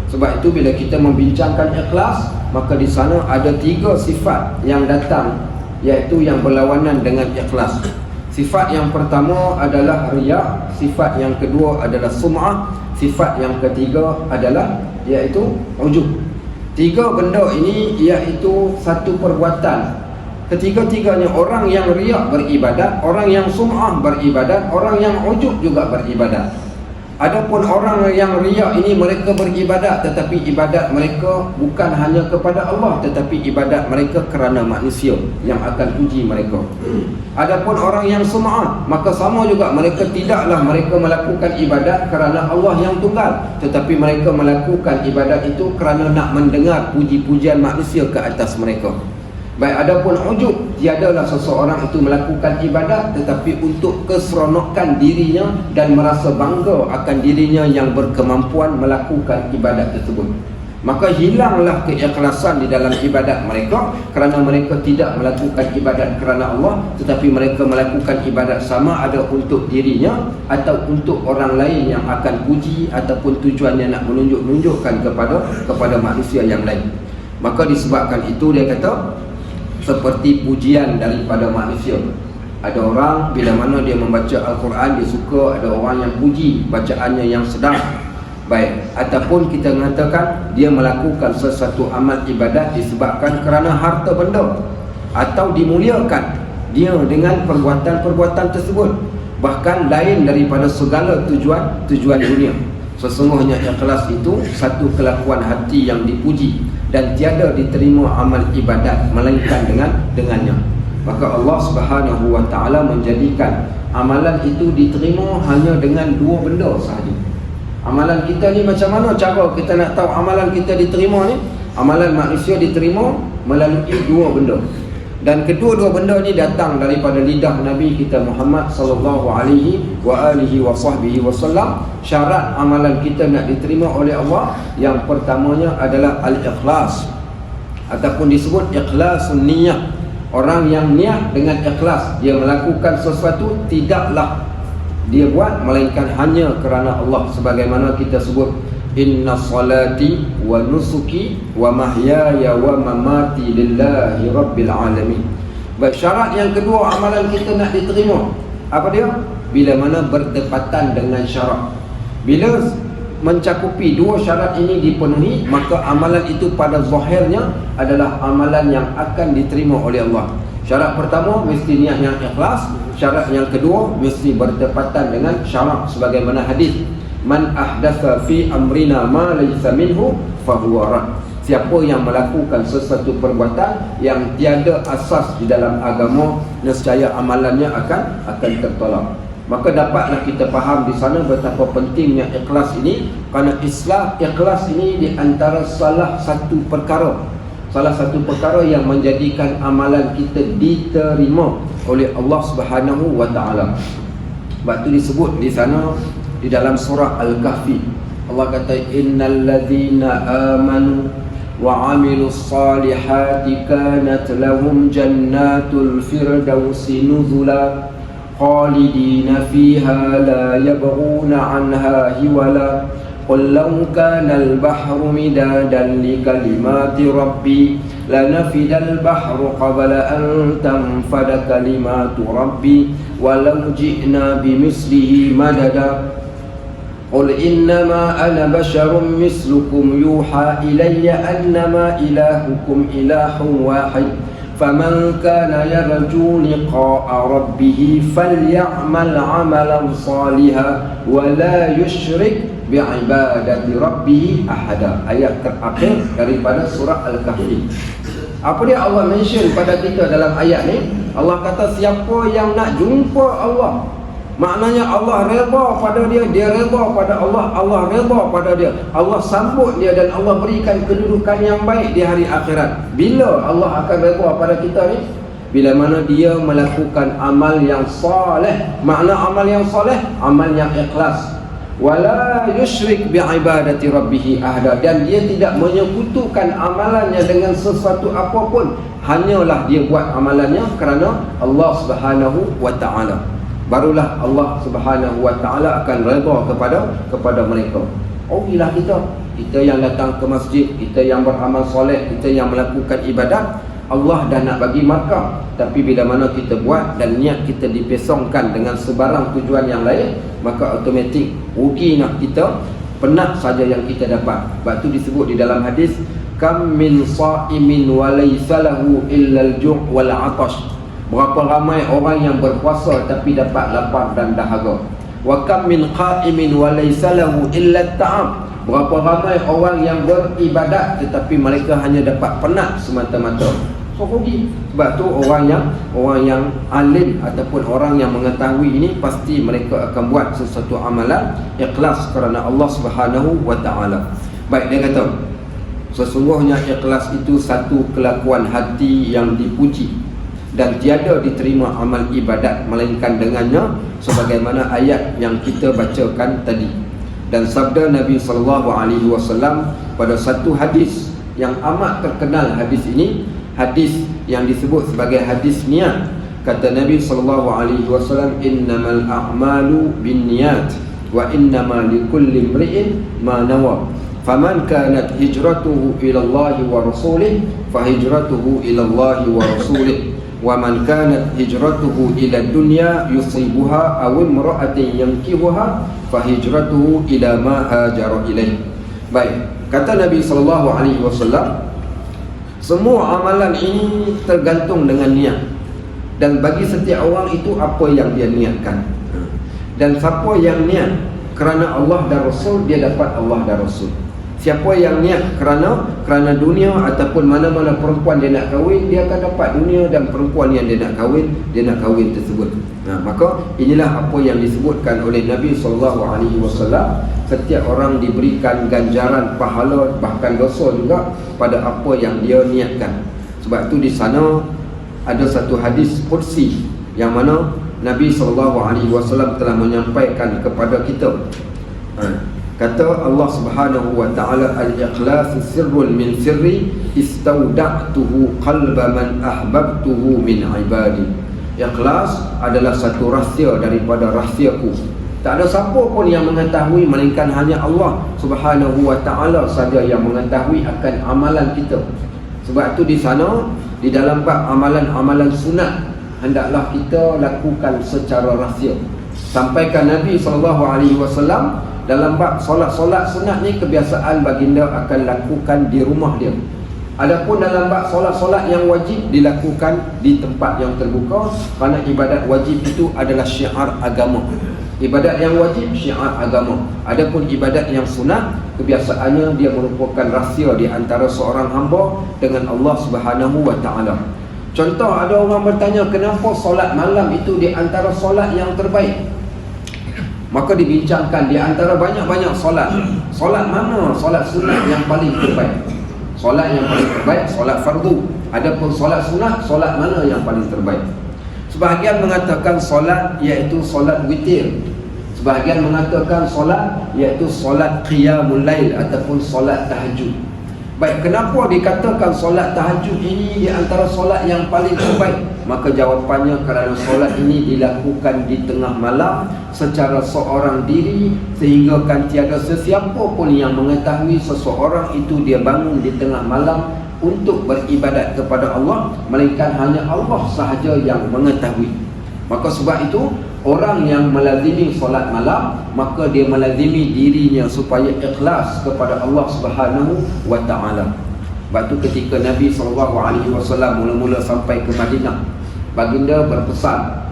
Sebab itu bila kita membincangkan ikhlas, maka di sana ada 3 sifat yang datang, iaitu yang berlawanan dengan ikhlas. Sifat yang pertama adalah riya, sifat yang kedua adalah sum'ah, sifat yang ketiga adalah iaitu ujub. 3 benda ini iaitu satu perbuatan. Ketiga-tiganya, orang yang riya beribadat, orang yang sum'ah beribadat, orang yang ujub juga beribadat. Adapun orang yang riya ini mereka beribadat, tetapi ibadat mereka bukan hanya kepada Allah, tetapi ibadat mereka kerana manusia yang akan puji mereka. Adapun orang yang sum'ah, maka sama juga, mereka tidaklah mereka melakukan ibadat kerana Allah yang tunggal, tetapi mereka melakukan ibadat itu kerana nak mendengar puji-pujian manusia ke atas mereka. Baik, adapun ujub, tiadalah seseorang itu melakukan ibadat tetapi untuk keseronokan dirinya dan merasa bangga akan dirinya yang berkemampuan melakukan ibadat tersebut. Maka hilanglah keikhlasan di dalam ibadat mereka kerana mereka tidak melakukan ibadat kerana Allah, tetapi mereka melakukan ibadat sama ada untuk dirinya atau untuk orang lain yang akan puji, ataupun tujuannya nak menunjukkan kepada manusia yang lain. Maka disebabkan itu dia kata seperti pujian daripada manusia. Ada orang bila mana dia membaca Al-Quran, dia suka ada orang yang puji bacaannya yang sedap. Baik, ataupun kita mengatakan dia melakukan sesuatu amal ibadat disebabkan kerana harta benda, atau dimuliakan dia dengan perbuatan-perbuatan tersebut, bahkan lain daripada segala tujuan dunia. Sesungguhnya ikhlas itu satu kelakuan hati yang dipuji dan tiada diterima amal ibadat melainkan dengannya. Maka Allah Subhanahu wa taala menjadikan amalan itu diterima hanya dengan 2 benda sahaja. Amalan kita ni macam mana cara kita nak tahu amalan kita diterima ni? Amalan manusia diterima melalui 2 benda. Dan kedua-dua benda ni datang daripada lidah Nabi kita Muhammad sallallahu alaihi wasallam. Syarat amalan kita nak diterima oleh Allah, yang pertamanya adalah al-ikhlas, ataupun disebut ikhlasun niyah. Orang yang niat dengan ikhlas, dia melakukan sesuatu tidaklah dia buat melainkan hanya kerana Allah. Sebagaimana kita sebut, inna salati wa nusuki wa mahyaya wa mamati lillahi rabbil alamin. Baik, syarat yang kedua amalan kita nak diterima, apa dia? Bila mana bertepatan dengan syarat. Bila mencakupi 2 syarat ini dipenuhi, maka amalan itu pada zahirnya adalah amalan yang akan diterima oleh Allah. Syarat pertama mesti niat yang ikhlas, syarat yang kedua mesti bertepatan dengan syarat, sebagaimana hadis, man ahdatha fi amrina ma laysa minhu fahuwa rad. Siapa yang melakukan sesuatu perbuatan yang tiada asas di dalam agama, nescaya amalannya akan tertolak. Maka dapatlah kita faham di sana betapa pentingnya ikhlas ini, kerana ikhlas ini di antara salah satu perkara yang menjadikan amalan kita diterima oleh Allah Subhanahu wa taala. Sebab itu disebut di sana di dalam surah Al-Kahfi, Allah kata, innal ladzina amanu wa 'amilus salihati kanat lahum jannatul firdausi nuzula khalidina fiha la yabghuna 'anha hiwala qul law kana al-bahru midadan li kalimati rabbi lanafidal bahru qabla an tanfada kalimatu rabbi walau ji'na bimislihi madada qul innama ana basharun mislukum yuha ilayya annama ilahukum ilahun wahid faman kana yarju liqa'a rabbih falyamal 'amalan salihan wa la yusyrik bi'ibadati rabbih ahada. Ayat terakhir daripada surah Al-Kahfi. Apa dia Allah mention pada kita dalam ayat ni? Allah kata siapa yang nak jumpa Allah, maknanya Allah redha pada dia, dia redha pada Allah, Allah redha pada dia, Allah sambut dia dan Allah berikan kedudukan yang baik di hari akhirat. Bila Allah akan redha pada kita ni? Bila mana dia melakukan amal yang soleh. Makna amal yang soleh, amal yang ikhlas. Wala yusyrik bi'ibadati rabbih ahada, dan dia tidak menyekutukan amalannya dengan sesuatu apapun, hanyalah dia buat amalannya kerana Allah Subhanahu wa taala. Barulah Allah Subhanahu wa taala akan redha kepada mereka. Ogilah kita yang datang ke masjid, kita yang beramal soleh, kita yang melakukan ibadat, Allah dah nak bagi markah. Tapi bila mana kita buat dan niat kita dipesongkan dengan sebarang tujuan yang lain, maka automatik rugi nak kita, penat saja yang kita dapat. Sebab tu disebut di dalam hadis, kam min sa'imin wa laysa lahu illa al-ju' wal 'atash. Berapa ramai orang yang berpuasa tapi dapat lapar dan dahaga. Wa kam min qa'imin wa laysa lahu illa at-ta'am. Berapa ramai orang yang beribadat tetapi mereka hanya dapat penat semata-mata. So rugi. Sebab tu orang yang alim ataupun orang yang mengetahui ini, pasti mereka akan buat sesuatu amalan ikhlas kerana Allah Subhanahu wa taala. Baik, dia kata sesungguhnya ikhlas itu satu kelakuan hati yang dipuji, dan tiada diterima amal ibadat melainkan dengannya, sebagaimana ayat yang kita bacakan tadi. Dan sabda Nabi SAW pada satu hadis yang amat terkenal, hadis ini hadis yang disebut sebagai hadis niat. Kata Nabi SAW, innamal a'malu binniyat wa innama likulli imri'in ma nawa, faman kanat hijratuhu ila Allah wa rasulih fa hijratuhu ila Allah wa rasulih, wa man kanat hijratuhu ila dunya yusibuha aw imra'atin yankihuha fa hijratuhu ila ma hajara ilaih. Baik, kata Nabi SAW, semua amalan ini tergantung dengan niat, dan bagi setiap orang itu apa yang dia niatkan. Dan siapa yang niat kerana Allah dan Rasul, dia dapat Allah dan Rasul. Siapa yang niat kerana dunia ataupun mana-mana perempuan dia nak kahwin, dia akan dapat dunia, dan perempuan yang dia nak kahwin tersebut. Maka inilah apa yang disebutkan oleh Nabi SAW. Setiap orang diberikan ganjaran, pahala, bahkan dosa juga pada apa yang dia niatkan. Sebab tu di sana ada satu hadis qudsi yang mana Nabi SAW telah menyampaikan kepada kita. Kata Allah Subhanahu wa taala, al-ikhlas sirrun min sirri istawda'tuhu qalba man ahbabtuhu min ibadi. Ikhlas adalah satu rahsia daripada rahsiaku. Tak ada siapa pun yang mengetahui melainkan hanya Allah Subhanahu wa taala saja yang mengetahui akan amalan kita. Sebab tu di sana, di dalam bab amalan-amalan sunat, hendaklah kita lakukan secara rahsia. Sampaikan Nabi SAW dalam bab solat-solat sunat ni, kebiasaan baginda akan lakukan di rumah dia. Adapun dalam bab solat-solat yang wajib dilakukan di tempat yang terbuka, kerana ibadat wajib itu adalah syiar agama. Ibadat yang wajib syiar agama. Adapun ibadat yang sunat, kebiasaannya dia merupakan rahsia di antara seorang hamba dengan Allah Subhanahu wa taala. Contoh, ada orang bertanya, kenapa solat malam itu di antara solat yang terbaik? Maka dibincangkan di antara banyak-banyak solat, solat mana solat sunat yang paling terbaik? Solat yang paling terbaik solat fardu. Adapun solat sunat, solat mana yang paling terbaik? Sebahagian mengatakan solat iaitu solat witir. Sebahagian mengatakan solat iaitu solat qiyamul lail ataupun solat tahajud. Baik, kenapa dikatakan solat tahajud ini di antara solat yang paling terbaik? Maka jawapannya kerana solat ini dilakukan di tengah malam secara seorang diri, sehingga kan tiada sesiapa pun yang mengetahui seseorang itu dia bangun di tengah malam untuk beribadat kepada Allah, melainkan hanya Allah sahaja yang mengetahui. Maka sebab itu, orang yang melazimi solat malam, maka dia melazimi dirinya supaya ikhlas kepada Allah Subhanahu wa taala. Sebab tu ketika Nabi SAW mula-mula sampai ke Madinah, baginda berpesan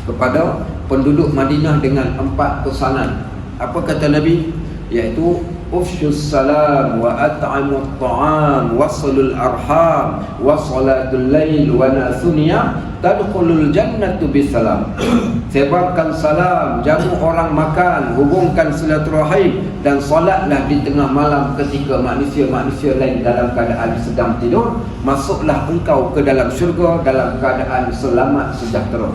kepada penduduk Madinah dengan 4 pesanan. Apa kata Nabi? Iaitu, ufshus salam wa at'imut ta'am wasalul arham wa salatul lail wa nasunya tadkhulul jannatu bisalam. Sebarkan salam, jamu orang makan, hubungkan silaturahim, dan solatlah di tengah malam ketika manusia-manusia lain dalam keadaan sedang tidur. Masuklah engkau ke dalam syurga dalam keadaan selamat sejahtera.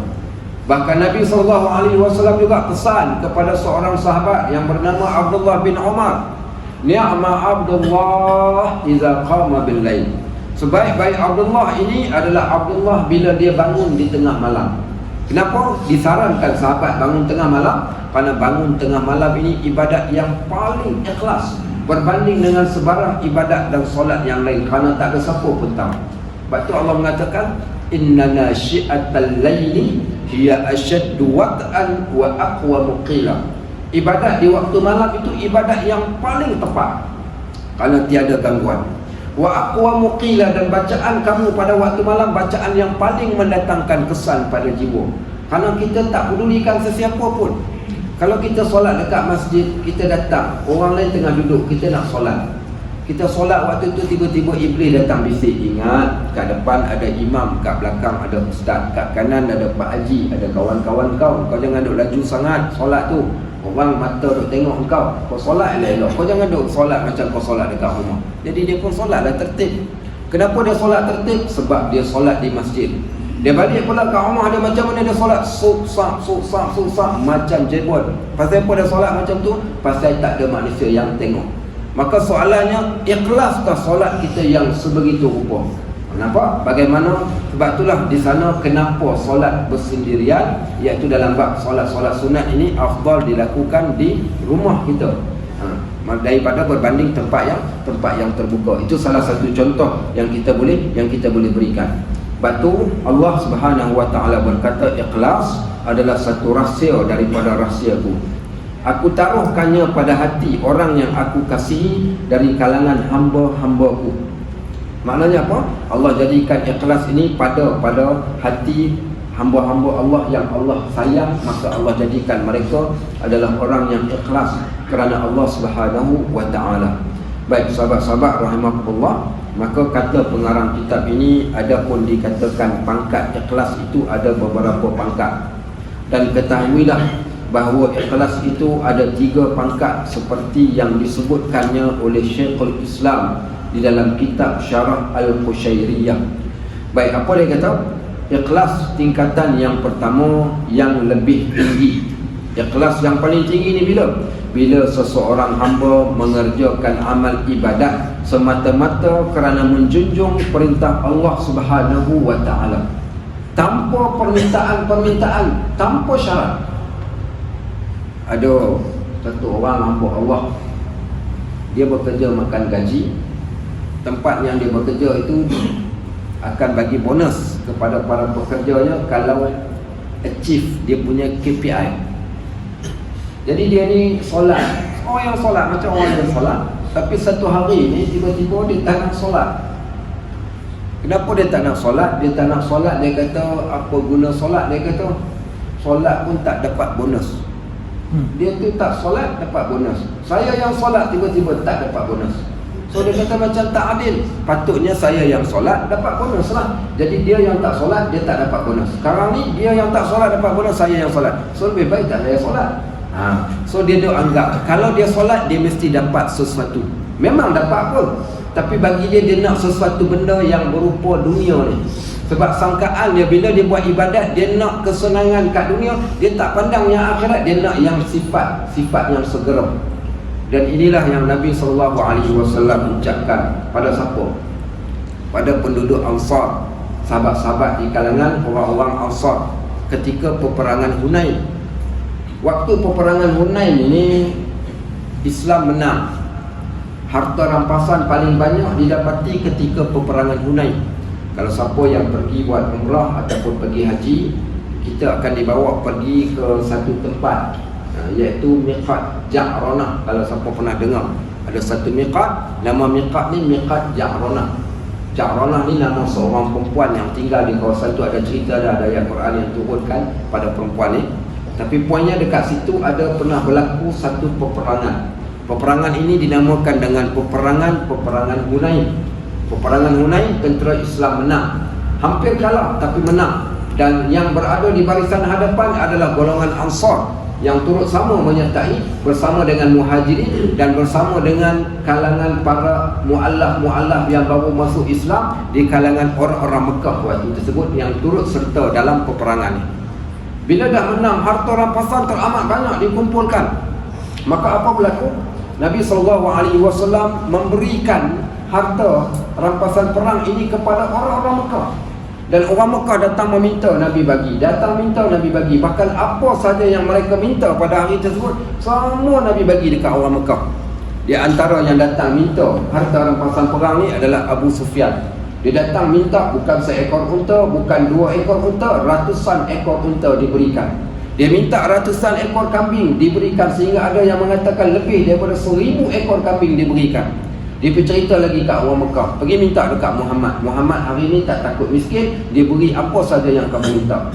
Bahkan Nabi SAW juga pesan kepada seorang sahabat yang bernama Abdullah bin Umar, ni'ma Abdullah iza qama bil lail. Sebaik-baik Abdullah ini adalah Abdullah bila dia bangun di tengah malam. Kenapa disarankan sahabat bangun tengah malam? Kerana bangun tengah malam ini ibadat yang paling ikhlas berbanding dengan sebarang ibadat dan solat yang lain, kerana tak ada siapa pun tahu. Sebab tu Allah mengatakan inna nasyi'atal laili hiya asyaddu wat'an wa aqwamu qila. Ibadat di waktu malam itu ibadat yang paling tepat kerana tiada gangguan. Wa aqwamu qila, dan bacaan kamu pada waktu malam bacaan yang paling mendatangkan kesan pada jiwa. Kerana kita tak pedulikan sesiapa pun. Kalau kita solat dekat masjid, kita datang, orang lain tengah duduk, kita nak solat. Kita solat waktu tu tiba-tiba iblis datang bisik, ingat kat depan ada imam, kat belakang ada ustaz, kat kanan ada Pak Haji, ada kawan-kawan kau jangan duk laju sangat solat tu. Orang mata duk tengok kau solat elok-elok. Kau jangan duk solat macam kau solat dekat rumah. Jadi dia pun solatlah tertib. Kenapa dia solat tertib? Sebab dia solat di masjid. Dia balik pula kat rumah, dia macam mana dia solat? Susah macam jebol. Pasal apa dia solat macam tu? Pasal tak ada manusia yang tengok. Maka soalannya, ikhlaskah solat kita yang sebegitu rupa? Kenapa? Bagaimana? Sebab itulah di sana kenapa solat bersendirian, iaitu dalam bab solat-solat sunat ini afdal dilakukan di rumah kita daripada berbanding tempat yang terbuka. Itu salah satu contoh yang kita boleh berikan. Sebab tu Allah Subhanahu wa taala berkata, ikhlas adalah satu rahsia daripada rahsiaku. Aku taruhkannya pada hati orang yang aku kasihi dari kalangan hamba-hambaku. Maknanya apa? Allah jadikan ikhlas ini pada hati hamba-hamba Allah yang Allah sayang, maka Allah jadikan mereka adalah orang yang ikhlas kerana Allah Subhanahu wa taala. Baik sahabat-sahabat rahimakumullah, maka kata pengarang kitab ini adapun dikatakan pangkat ikhlas itu ada beberapa pangkat. Dan ketahuilah bahawa ikhlas itu ada 3 pangkat seperti yang disebutkannya oleh Syekhul Islam di dalam kitab Syarah Al-Qushairiyah. Baik, apa dia kata? Ikhlas tingkatan yang pertama yang lebih tinggi. Ikhlas yang paling tinggi ni bila seseorang hamba mengerjakan amal ibadat semata-mata kerana menjunjung perintah Allah Subhanahu wa taala, tanpa permintaan, tanpa syarat. Ada satu orang hamba Allah, dia bekerja makan gaji. Tempat yang dia bekerja itu akan bagi bonus kepada para pekerjanya kalau achieve dia punya KPI. Jadi dia ni solat, orang yang solat macam orang yang solat, tapi satu hari ni tiba-tiba dia tak nak solat. Kenapa dia tak nak solat? Dia tak nak solat, dia kata apa guna solat? Dia kata solat pun tak dapat bonus. Dia tu tak solat dapat bonus. Saya yang solat tiba-tiba tak dapat bonus. So dia kata macam tak adil. Patutnya saya yang solat dapat bonus lah. Jadi dia yang tak solat, dia tak dapat bonus. Sekarang ni dia yang tak solat dapat bonus, saya yang solat. So lebih baik tak saya solat. So dia anggap kalau dia solat dia mesti dapat sesuatu. Memang dapat pun, tapi bagi dia nak sesuatu benda yang berupa dunia ni. Sebab sangkaan dia bila dia buat ibadat, dia nak kesenangan kat dunia, dia tak pandang yang akhirat, dia nak yang sifat yang segera. Dan inilah yang Nabi SAW ucapkan pada siapa? Pada penduduk Ansar, sahabat-sahabat di kalangan orang-orang Ansar ketika peperangan Hunain. Waktu peperangan Hunain ini Islam menang. Harta rampasan paling banyak didapati ketika peperangan Hunain. Kalau siapa yang pergi buat umrah ataupun pergi haji, kita akan dibawa pergi ke satu tempat, iaitu miqat Ja'ranah. Kalau siapa pernah dengar, ada satu miqat, nama miqat ni miqat Ja'ranah. Ja'ranah ni nama seorang perempuan yang tinggal di kawasan tu. Ada cerita dah, ada ayat Quran yang turunkan pada perempuan ni. Tapi poinnya dekat situ ada pernah berlaku satu peperangan. Peperangan ini dinamakan dengan peperangan Hunain. Peperangan Hunain, tentera Islam menang, hampir kalah tapi menang. Dan yang berada di barisan hadapan adalah golongan Ansar yang turut sama menyertai bersama dengan Muhajirin dan bersama dengan kalangan para mu'allaf yang baru masuk Islam di kalangan orang-orang Mekah waktu tersebut yang turut serta dalam peperangan ini. Bila dah menang, harta rampasan teramat banyak dikumpulkan. Maka apa berlaku? Nabi SAW memberikan harta rampasan perang ini kepada orang-orang Mekah. Dan orang Mekah datang meminta Nabi bagi, datang minta Nabi bagi. Bahkan apa saja yang mereka minta pada hari tersebut, semua Nabi bagi dekat orang Mekah. Di antara yang datang minta harta rampasan perang ni adalah Abu Sufyan. Dia datang minta bukan seekor unta, bukan 2 ekor unta, ratusan ekor unta diberikan. Dia minta ratusan ekor kambing diberikan, sehingga ada yang mengatakan lebih daripada 1000 ekor kambing diberikan. Dia bercerita lagi kat orang Mekah, pergi minta dekat Muhammad. Muhammad hari ni tak takut miskin, dia beri apa saja yang kamu minta.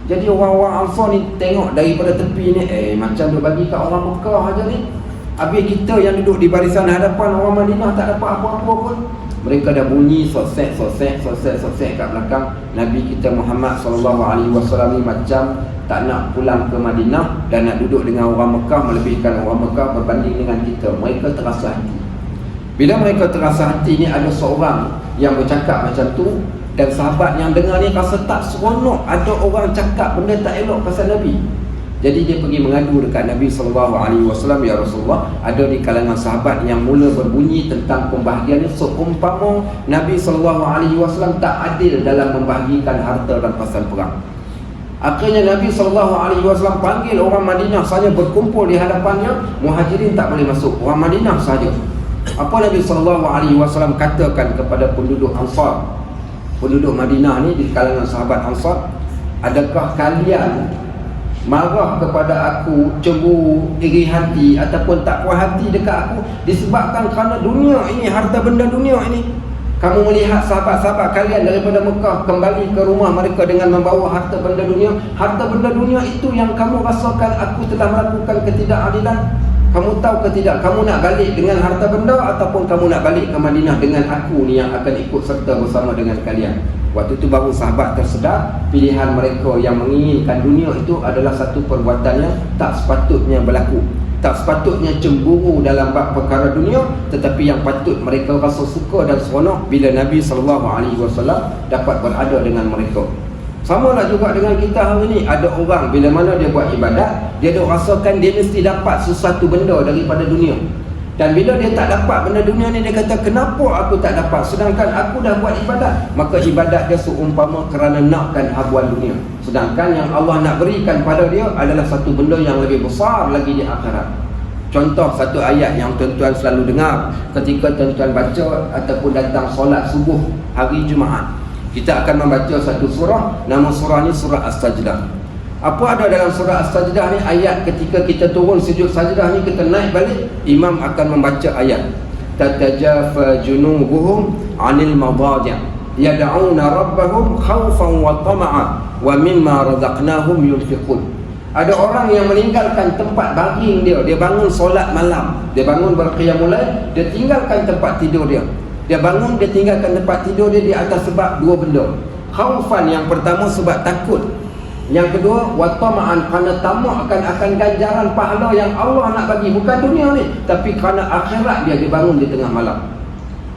Jadi orang-orang Ansar ni tengok daripada tepi ni, macam dia bagi kat orang Mekah aja ni. Habis kita yang duduk di barisan hadapan orang Madinah tak dapat apa-apa pun. Mereka dah bunyi sosek kat belakang. Nabi kita Muhammad SAW ni macam tak nak pulang ke Madinah dan nak duduk dengan orang Mekah, melebihkan orang Mekah berbanding dengan kita. Mereka terasa hati. Bila mereka terasa hati ni, ada seorang yang bercakap macam tu, dan sahabat yang dengar ni rasa tak seronok ada orang cakap benda tak elok pasal Nabi. Jadi dia pergi mengadu dekat Nabi SAW, ya Rasulullah, ada di kalangan sahabat yang mula berbunyi tentang pembahagian ni, seumpama Nabi SAW tak adil dalam membahagikan harta rampasan perang. Akhirnya Nabi SAW panggil orang Madinah saja berkumpul di hadapannya. Muhajirin tak boleh masuk, orang Madinah saja. Apa Nabi SAW katakan kepada penduduk Ansar, penduduk Madinah ni di kalangan sahabat Ansar? Adakah kalian marah kepada aku, cemburu, iri hati ataupun tak puas hati dekat aku disebabkan kerana dunia ini, harta benda dunia ini? Kamu melihat sahabat-sahabat kalian daripada Mekah kembali ke rumah mereka dengan membawa harta benda dunia. Harta benda dunia itu yang kamu rasakan aku telah melakukan ketidakadilan. Kamu tahu ke tidak, kamu nak balik dengan harta benda ataupun kamu nak balik ke Madinah dengan aku ni yang akan ikut serta bersama dengan kalian. Waktu itu baru sahabat tersedar pilihan mereka yang menginginkan dunia itu adalah satu perbuatan yang tak sepatutnya berlaku. Tak sepatutnya cemburu dalam bab perkara dunia, tetapi yang patut mereka rasa suka dan seronok bila Nabi SAW dapat berada dengan mereka. Sama lah juga dengan kita hari ni. Ada orang bila mana dia buat ibadat, dia duk rasakan dia mesti dapat sesuatu benda daripada dunia. Dan bila dia tak dapat benda dunia ni, dia kata, kenapa aku tak dapat sedangkan aku dah buat ibadat? Maka ibadat dia seumpama kerana nakkan habuan dunia. Sedangkan yang Allah nak berikan pada dia adalah satu benda yang lebih besar lagi di akhirat. Contoh satu ayat yang tuan-tuan selalu dengar ketika tuan-tuan baca ataupun datang solat subuh hari Jumaat. Kita akan membaca satu surah, nama surah ni surah As-Sajdah. Apa ada dalam surah As-Sajdah ni? Ayat ketika kita turun sujud sajdah ni, kita naik balik, imam akan membaca ayat tatajafa junubuhum 'anil madaji' yad'una rabbahum khaufan wa tama'a wa mimma razaqnahum yunfiqun. Ada orang yang meninggalkan tempat baring dia, dia bangun solat malam, dia bangun berqiyamul lail, dia tinggalkan tempat tidur dia. Dia bangun, dia tinggalkan tempat tidur dia di atas sebab dua benda. Khaufan, yang pertama sebab takut. Yang kedua, watama'an, kerana tamak akan ganjaran pahala yang Allah nak bagi. Bukan dunia ni, tapi kerana akhirat dia bangun di tengah malam.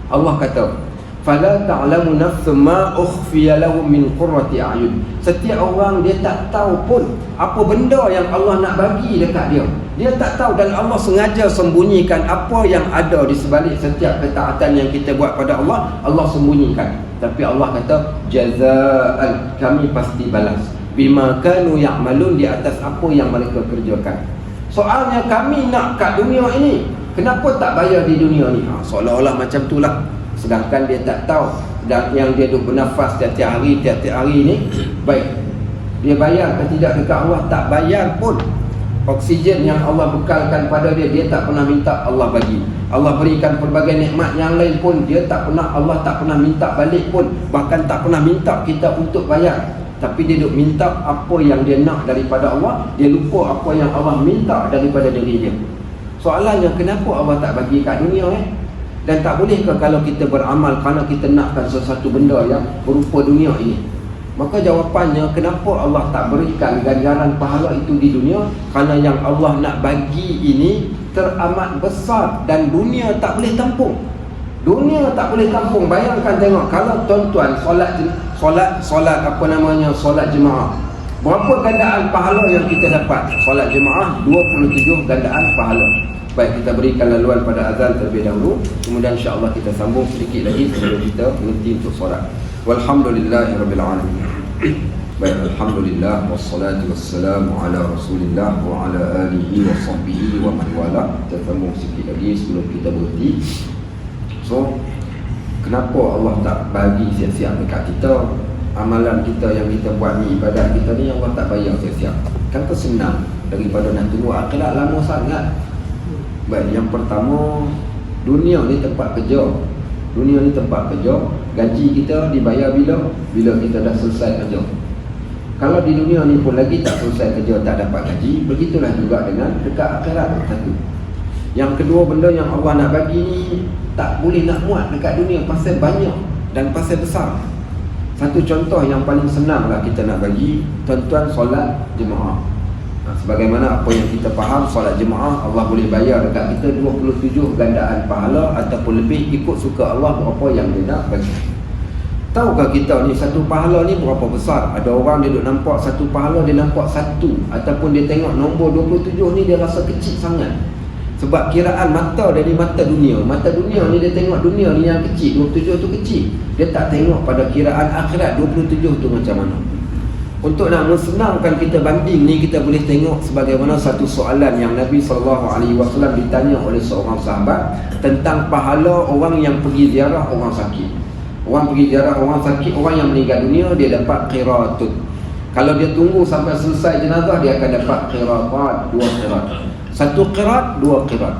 Allah kata, fala ta'lamu nafsun ma ukhfiya lahum min qurrati a'yun. Setiap orang dia tak tahu pun apa benda yang Allah nak bagi dekat dia. Dia tak tahu, dan Allah sengaja sembunyikan apa yang ada di sebalik setiap ketaatan yang kita buat pada Allah. Allah sembunyikan. Tapi Allah kata, jazaan, kami pasti balas bima kanu ya'malun, di atas apa yang mereka kerjakan. Soalnya kami nak kat dunia ini, kenapa tak bayar di dunia ni? Seolah-olah macam itulah. Sedangkan dia tak tahu, dan yang dia duduk bernafas tiap-tiap hari ni, baik dia bayar ke tidak dekat Allah? Tak bayar pun. Oksigen yang Allah bekalkan pada dia, dia tak pernah minta, Allah bagi. Allah berikan pelbagai nikmat yang lain pun, Allah tak pernah minta balik pun. Bahkan tak pernah minta kita untuk bayar. Tapi dia duk minta apa yang dia nak daripada Allah, dia lupa apa yang Allah minta daripada diri dia. Soalannya, kenapa Allah tak bagi kat dunia Dan tak bolehkah kalau kita beramal kerana kita nakkan sesuatu benda yang berupa dunia ini? Maka jawapannya, kenapa Allah tak berikan ganjaran pahala itu di dunia? Kerana yang Allah nak bagi ini teramat besar dan dunia tak boleh tampung. Dunia tak boleh tampung. Bayangkan tengok, kalau tuan-tuan solat apa namanya, solat jemaah, berapa gandaan pahala yang kita dapat? Solat jemaah 27 gandaan pahala. Baik, kita berikan laluan pada azan terlebih dahulu, kemudian insya-Allah kita sambung sedikit lagi sebelum kita berhenti untuk solat. Walhamdulillahirabbil alamin. Baik, alhamdulillah wassalatu wassalamu ala Rasulillah wa ala alihi wa sahbihi wa man wala. Kita sambung sikit lagi sebelum kita berhenti. So, kenapa Allah tak bagi siap-siap dekat kita? Amalan kita yang kita buat ni, ibadat kita ni, Allah tak bayar siap-siap. Kan senang daripada nak tunggu akhirat lama sangat. Baik, yang pertama, dunia ni tempat kerja. Dunia ni tempat kerja. Gaji kita dibayar bila? Bila kita dah selesai kerja. Kalau di dunia ni pun lagi tak selesai kerja, tak dapat gaji, begitulah juga dengan dekat akhirat. Satu. Yang kedua, benda yang Allah nak bagi ni tak boleh nak muat dekat dunia, pasal banyak dan pasal besar. Satu contoh yang paling senang lah kita nak bagi, tuan-tuan, solat jemaah. Sebagaimana apa yang kita faham, solat jemaah Allah boleh bayar dekat kita 27 gandaan pahala ataupun lebih, ikut suka Allah berapa yang dia nak bagi. Tahukah kita ni satu pahala ni berapa besar? Ada orang dia duk nampak satu pahala, dia nampak satu, ataupun dia tengok nombor 27 ni dia rasa kecil sangat. Sebab kiraan mata dari mata dunia. Mata dunia ni dia tengok dunia ni yang kecil, 27 tu kecil. Dia tak tengok pada kiraan akhirat 27 tu macam mana. Untuk nak mensenangkan kita banding ni, kita boleh tengok sebagaimana satu soalan yang Nabi SAW ditanya oleh seorang sahabat tentang pahala orang yang pergi ziarah orang sakit. Orang pergi ziarah orang sakit, orang yang meninggal dunia, dia dapat qiratun. Kalau dia tunggu sampai selesai jenazah, dia akan dapat qiratat, 2 qirat. 1 qirat, 2 qirat.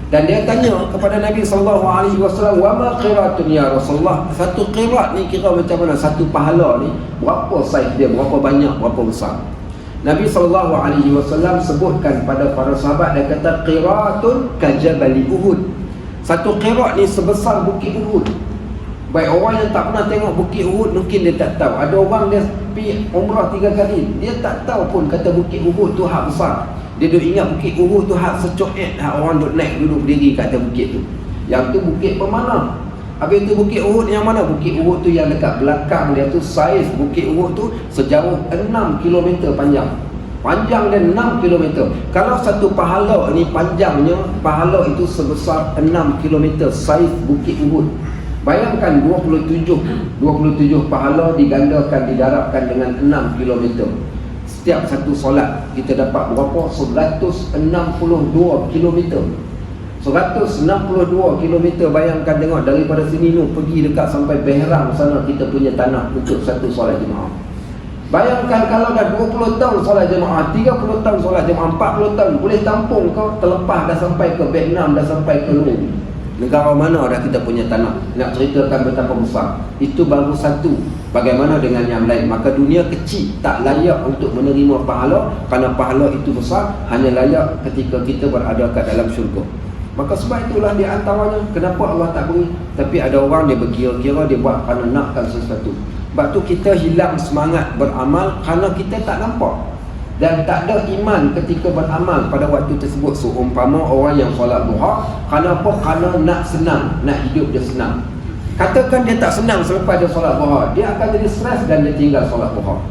Dan dia tanya kepada Nabi SAW, wa ma qiratun ya Rasulullah? 1 qirat ni kira macam mana? Satu pahala ni berapa saiz dia, berapa banyak, berapa besar? Nabi SAW sebutkan pada para sahabat, dia kata qiratun kajabali Uhud. 1 qirat ni sebesar bukit Uhud. Baik, orang yang tak pernah tengok bukit Uhud mungkin dia tak tahu. Ada orang dia pergi umrah 3 kali, dia tak tahu pun kata bukit Uhud tu hak besar. Dia duk ingat bukit Uhud tu hak secoet, hak orang duk naik duduk berdiri kat atas bukit tu. Yang tu bukit pemana? Habis tu bukit Uhud yang mana? Bukit Uhud tu yang dekat belakang dia tu, saiz bukit Uhud tu sejauh 6 km panjang. Panjang dia 6 km. Kalau satu pahala ni panjangnya, pahala itu sebesar 6 km saiz bukit Uhud. Bayangkan 27 pahala digandakan, didarabkan dengan 6 km. Setiap satu solat kita dapat berapa? 162 km. 162 km. Bayangkan tengok, daripada sini tu pergi dekat sampai Behrang sana kita punya tanah untuk satu solat jemaah. Bayangkan kalau dah 20 tahun solat jemaah, 30 tahun solat jemaah, 40 tahun, boleh tampung kau terlepas dah sampai ke Vietnam, dah sampai ke luar negara mana dah kita punya tanah. Nak ceritakan betapa besar. Itu baru satu. Bagaimana dengan yang lain? Maka dunia kecil, tak layak untuk menerima pahala, kerana pahala itu besar hanya layak ketika kita berada kat dalam syurga. Maka sebab itulah di antaranya kenapa Allah tak beri. Tapi ada orang dia berkira-kira, dia buat kerana nakkan sesuatu. Sebab tu kita hilang semangat beramal kerana kita tak nampak. Dan tak ada iman ketika beramal pada waktu tersebut. Seumpama orang yang solat duha, kerana apa? Kerana nak senang, nak hidup dia senang. Katakan dia tak senang selepas dia solat duha, dia akan jadi stres dan dia tinggal solat duha.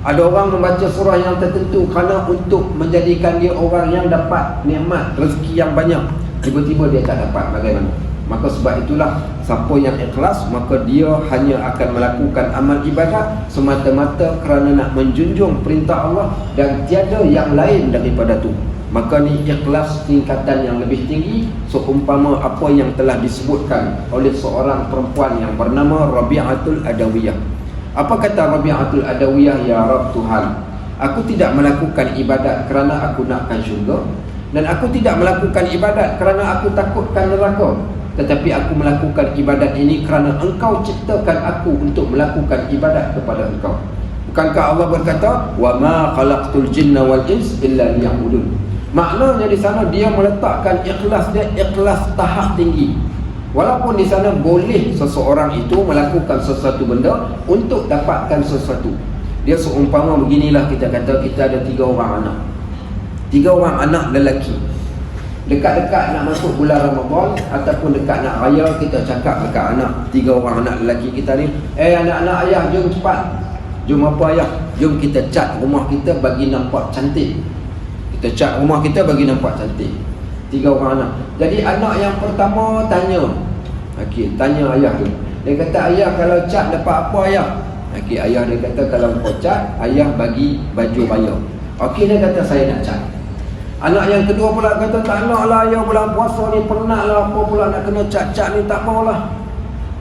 Ada orang membaca surah yang tertentu kerana untuk menjadikan dia orang yang dapat nikmat rezeki yang banyak, tiba-tiba dia tak dapat, bagaimana? Maka sebab itulah, siapa yang ikhlas, maka dia hanya akan melakukan amal ibadat semata-mata kerana nak menjunjung perintah Allah dan tiada yang lain daripada tu. Maka ni ikhlas tingkatan yang lebih tinggi, seumpama apa yang telah disebutkan oleh seorang perempuan yang bernama Rabi'atul Adawiyah. Apa kata Rabi'atul Adawiyah? Ya Rabb Tuhan, aku tidak melakukan ibadat kerana aku nakkan syurga, dan aku tidak melakukan ibadat kerana aku takutkan neraka, tetapi aku melakukan ibadat ini kerana Engkau ciptakan aku untuk melakukan ibadat kepada Engkau. Bukankah Allah berkata, wa ma khalaqtul jinna wal ins illa liya'budun? Maknanya di sana dia meletakkan ikhlas dia, ikhlas tahap tinggi. Walaupun di sana boleh seseorang itu melakukan sesuatu benda untuk dapatkan sesuatu. Dia seumpama beginilah, kita kata kita ada 3 orang anak. 3 orang anak lelaki. Dekat-dekat nak masuk bulan Ramadan ataupun dekat nak raya, kita cakap dekat anak 3 orang anak lelaki kita ni, anak-anak ayah, jom cepat. Jom apa ayah? Jom kita cat rumah kita bagi nampak cantik. Kita cat rumah kita bagi nampak cantik. 3 orang anak. Jadi anak yang pertama tanya. Okey, tanya ayah tu. Dia kata, ayah kalau cat dapat apa ayah? Okey, ayah dia kata kalau kau cat, ayah bagi baju raya. Okey, dia kata saya nak cat. Anak yang kedua pula kata, tak nak lah ayah, bulan puasa ni penat lah, apa pula nak kena cat-cat ni, tak maulah.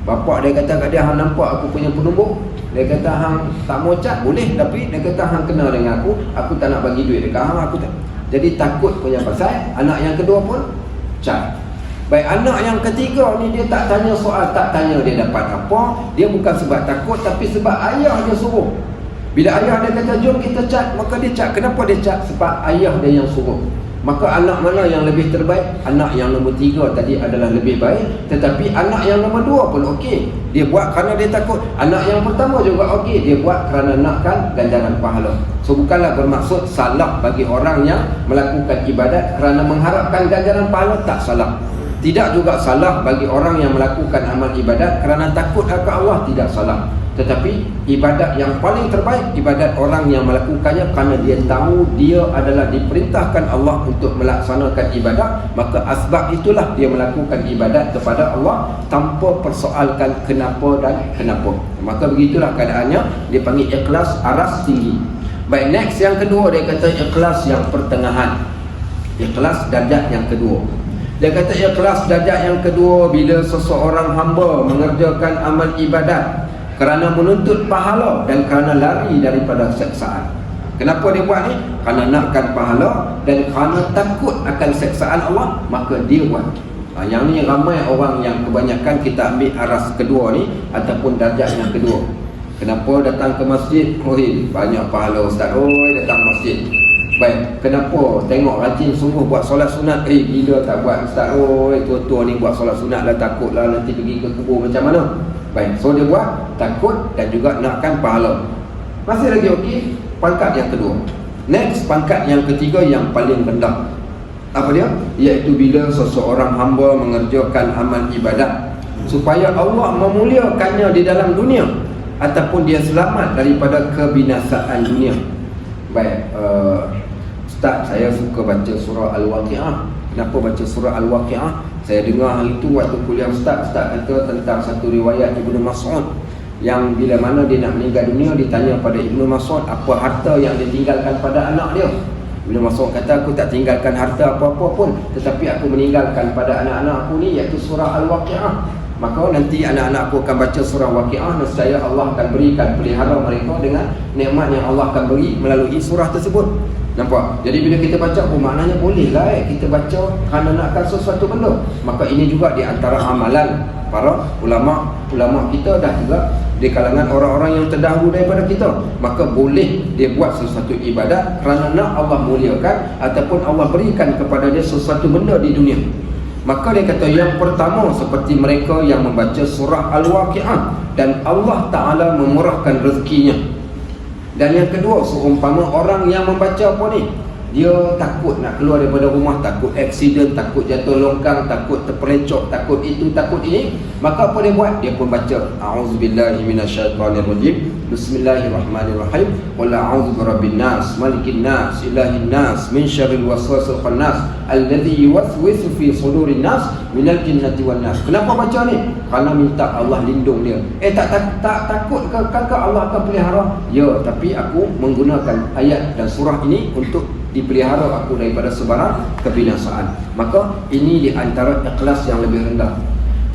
Bapak dia kata kat dia, hang nampak aku punya penumbuk? Dia kata hang tak mau cat boleh, tapi dia kata hang kena dengan aku tak nak bagi duit dekat hang, aku tak. Jadi takut punya pasal. Anak yang kedua pun cat. Baik, anak yang ketiga ni dia tak tanya soal, tak tanya dia dapat apa. Dia bukan sebab takut, tapi sebab ayah dia suruh. Bila ayah dia kata jom kita cat, maka dia cat. Kenapa dia cat? Sebab ayah dia yang suruh. Maka anak mana yang lebih terbaik? Anak yang nombor 3 tadi adalah lebih baik. Tetapi anak yang nombor 2 pun okey. Dia buat kerana dia takut. Anak yang pertama juga okey. Dia buat kerana nakkan ganjaran pahala. So bukanlah bermaksud salah bagi orang yang melakukan ibadat kerana mengharapkan ganjaran pahala, tak salah. Tidak juga salah bagi orang yang melakukan amal ibadat kerana takut akan Allah, tidak salah. Tetapi ibadat yang paling terbaik, ibadat orang yang melakukannya kerana dia tahu dia adalah diperintahkan Allah untuk melaksanakan ibadat, maka asbab itulah dia melakukan ibadat kepada Allah tanpa persoalkan kenapa dan kenapa. Maka begitulah keadaannya, dia panggil ikhlas aras tinggi. Baik, next yang kedua dia kata ikhlas yang pertengahan. Ikhlas darjat yang kedua. Dia kata ikhlas darjat yang kedua bila seseorang hamba mengerjakan amal ibadat kerana menuntut pahala dan kerana lari daripada seksaan. Kenapa dia buat ni? Kerana nakkan pahala dan kerana takut akan seksaan Allah, maka dia buat. Yang ni ramai orang yang kebanyakan kita ambil aras kedua ni ataupun darjat yang kedua. Kenapa datang ke masjid? Oi, banyak pahala ustaz. Oi, datang masjid. Baik, kenapa tengok rajin sungguh buat solat sunat? Gila tak buat ustaz. Oi, tua-tua ni buat solat sunat lah, takutlah nanti pergi ke kubur macam mana. Baik, so dia buat takut dan juga nakkan pahala. Masih lagi okey, pangkat yang kedua. Next, pangkat yang ketiga yang paling rendah. Apa dia? Iaitu bila seseorang hamba mengerjakan amal ibadat supaya Allah memuliakannya di dalam dunia ataupun dia selamat daripada kebinasaan dunia. Baik, Ustaz, saya suka baca surah Al-Waqi'ah. Kenapa baca surah Al-Waqi'ah? Saya dengar hari itu waktu kuliah Ustaz kata tentang satu riwayat Ibnu Mas'ud yang bila mana dia nak meninggal dunia, ditanya pada Ibnu Mas'ud apa harta yang ditinggalkan pada anak dia. Ibnu Mas'ud kata, aku tak tinggalkan harta apa-apa pun, tetapi aku meninggalkan pada anak-anak aku ni iaitu surah Al-Waqi'ah. Maka nanti anak-anak aku akan baca surah Waqi'ah, nescaya Allah akan berikan pelihara mereka dengan nikmat yang Allah akan beri melalui surah tersebut. Nampak? Jadi bila kita baca, maknanya bolehlah kita baca kerana nakkan sesuatu benda. Maka ini juga di antara amalan para ulama kita dah juga di kalangan orang-orang yang terdahulu daripada kita. Maka boleh dia buat sesuatu ibadat kerana nak Allah muliakan ataupun Allah berikan kepada dia sesuatu benda di dunia. Maka dia kata yang pertama seperti mereka yang membaca surah Al-Waqi'ah dan Allah Ta'ala memurahkan rezekinya. Dan yang kedua, seumpama orang yang membaca apa ni, dia takut nak keluar daripada rumah, takut aksiden, takut jatuh longkang, takut terpelecok, takut itu, takut ini, maka apa dia buat? Dia pun baca A'udzubillahi minasyaitonirrajim, Bismillahirrahmanirrahim, Qul a'udzu birabbin nas, malikin nas, ilahin nas, min syarril waswasil khannas, alladzi yuwaswisu fi sudurin nas, minal jinnati wan nas. Kenapa baca ni? Kerana minta Allah lindung dia. Tak takut ke kakak Allah akan pelihara? Ya, tapi aku menggunakan ayat dan surah ini untuk dipelihara aku daripada sebarang kebinasaan. Maka ini di antara ikhlas yang lebih rendah.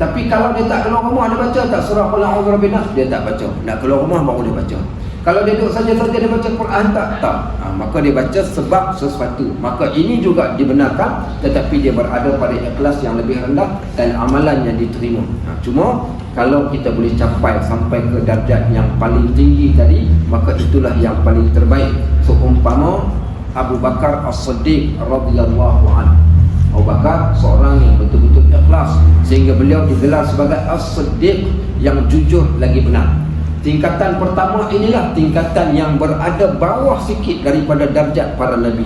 Tapi kalau dia tak keluar rumah, dia baca tak surah Qul a'udzu birabbin nas? Dia tak baca. Nak keluar rumah baru dia baca. Kalau dia duduk saja dia baca Quran tak? Maka dia baca sebab sesuatu. Maka ini juga dibenarkan, tetapi dia berada pada ikhlas yang lebih rendah dan amalannya diterima. Cuma kalau kita boleh capai sampai ke darjat yang paling tinggi tadi, maka itulah yang paling terbaik. Seumpama Abu Bakar As-Siddiq radhiyallahu anhu. Abu Bakar seorang yang betul-betul ikhlas, sehingga beliau digelar sebagai As-Siddiq, yang jujur lagi benar. Tingkatan pertama inilah tingkatan yang berada bawah sikit daripada darjat para nabi.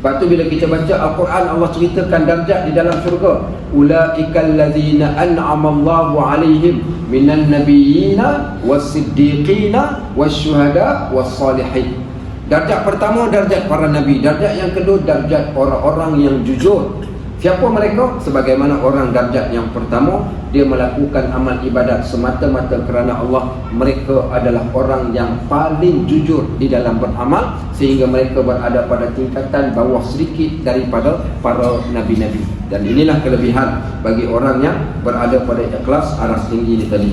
Lepas tu bila kita baca Al-Quran, Allah ceritakan darjat di dalam syurga. Ulaikal ladzina an'amallahu alaihim minan nabiyyina was-siddiqina wasyuhada was-salihin. Darjat pertama darjat para nabi, darjat yang kedua darjat orang-orang yang jujur. Siapa mereka? Sebagaimana orang darjat yang pertama, dia melakukan amal ibadat semata-mata kerana Allah. Mereka adalah orang yang paling jujur di dalam beramal, sehingga mereka berada pada tingkatan bawah sedikit daripada para nabi-nabi. Dan inilah kelebihan bagi orang yang berada pada ikhlas aras tinggi ini tadi.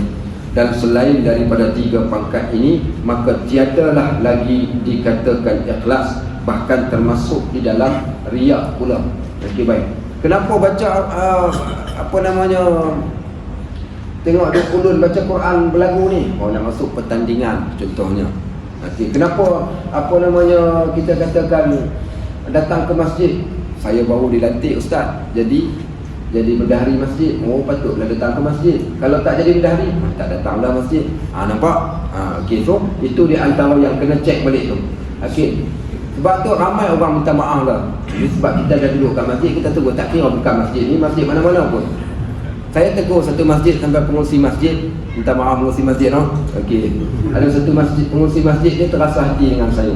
Dan selain daripada tiga pangkat ini, maka tiadalah lagi dikatakan ikhlas, bahkan termasuk di dalam riak pula. Okey, baik. Kenapa baca tengok dia kulun baca Quran berlagu ni? Oh, nak masuk pertandingan contohnya. Okey, kenapa kita katakan datang ke masjid? Saya baru dilantik ustaz, jadi bendahari masjid. Oh, patutlah datang ke masjid. Kalau tak jadi bendahari, tak datanglah masjid. Nampak? Okey, so itu di antara yang kena cek balik tu. Okey. Sebab tu ramai orang minta maaf lah. Sebab kita dah duduk kat masjid, kita tegur, tak kira bukan masjid ni, masjid mana-mana pun. Saya tegur satu masjid sampai pengurusi masjid, minta maaf pengurusi masjid, no? Okey. Ada satu masjid, pengurusi masjid dia terasa hati dengan saya.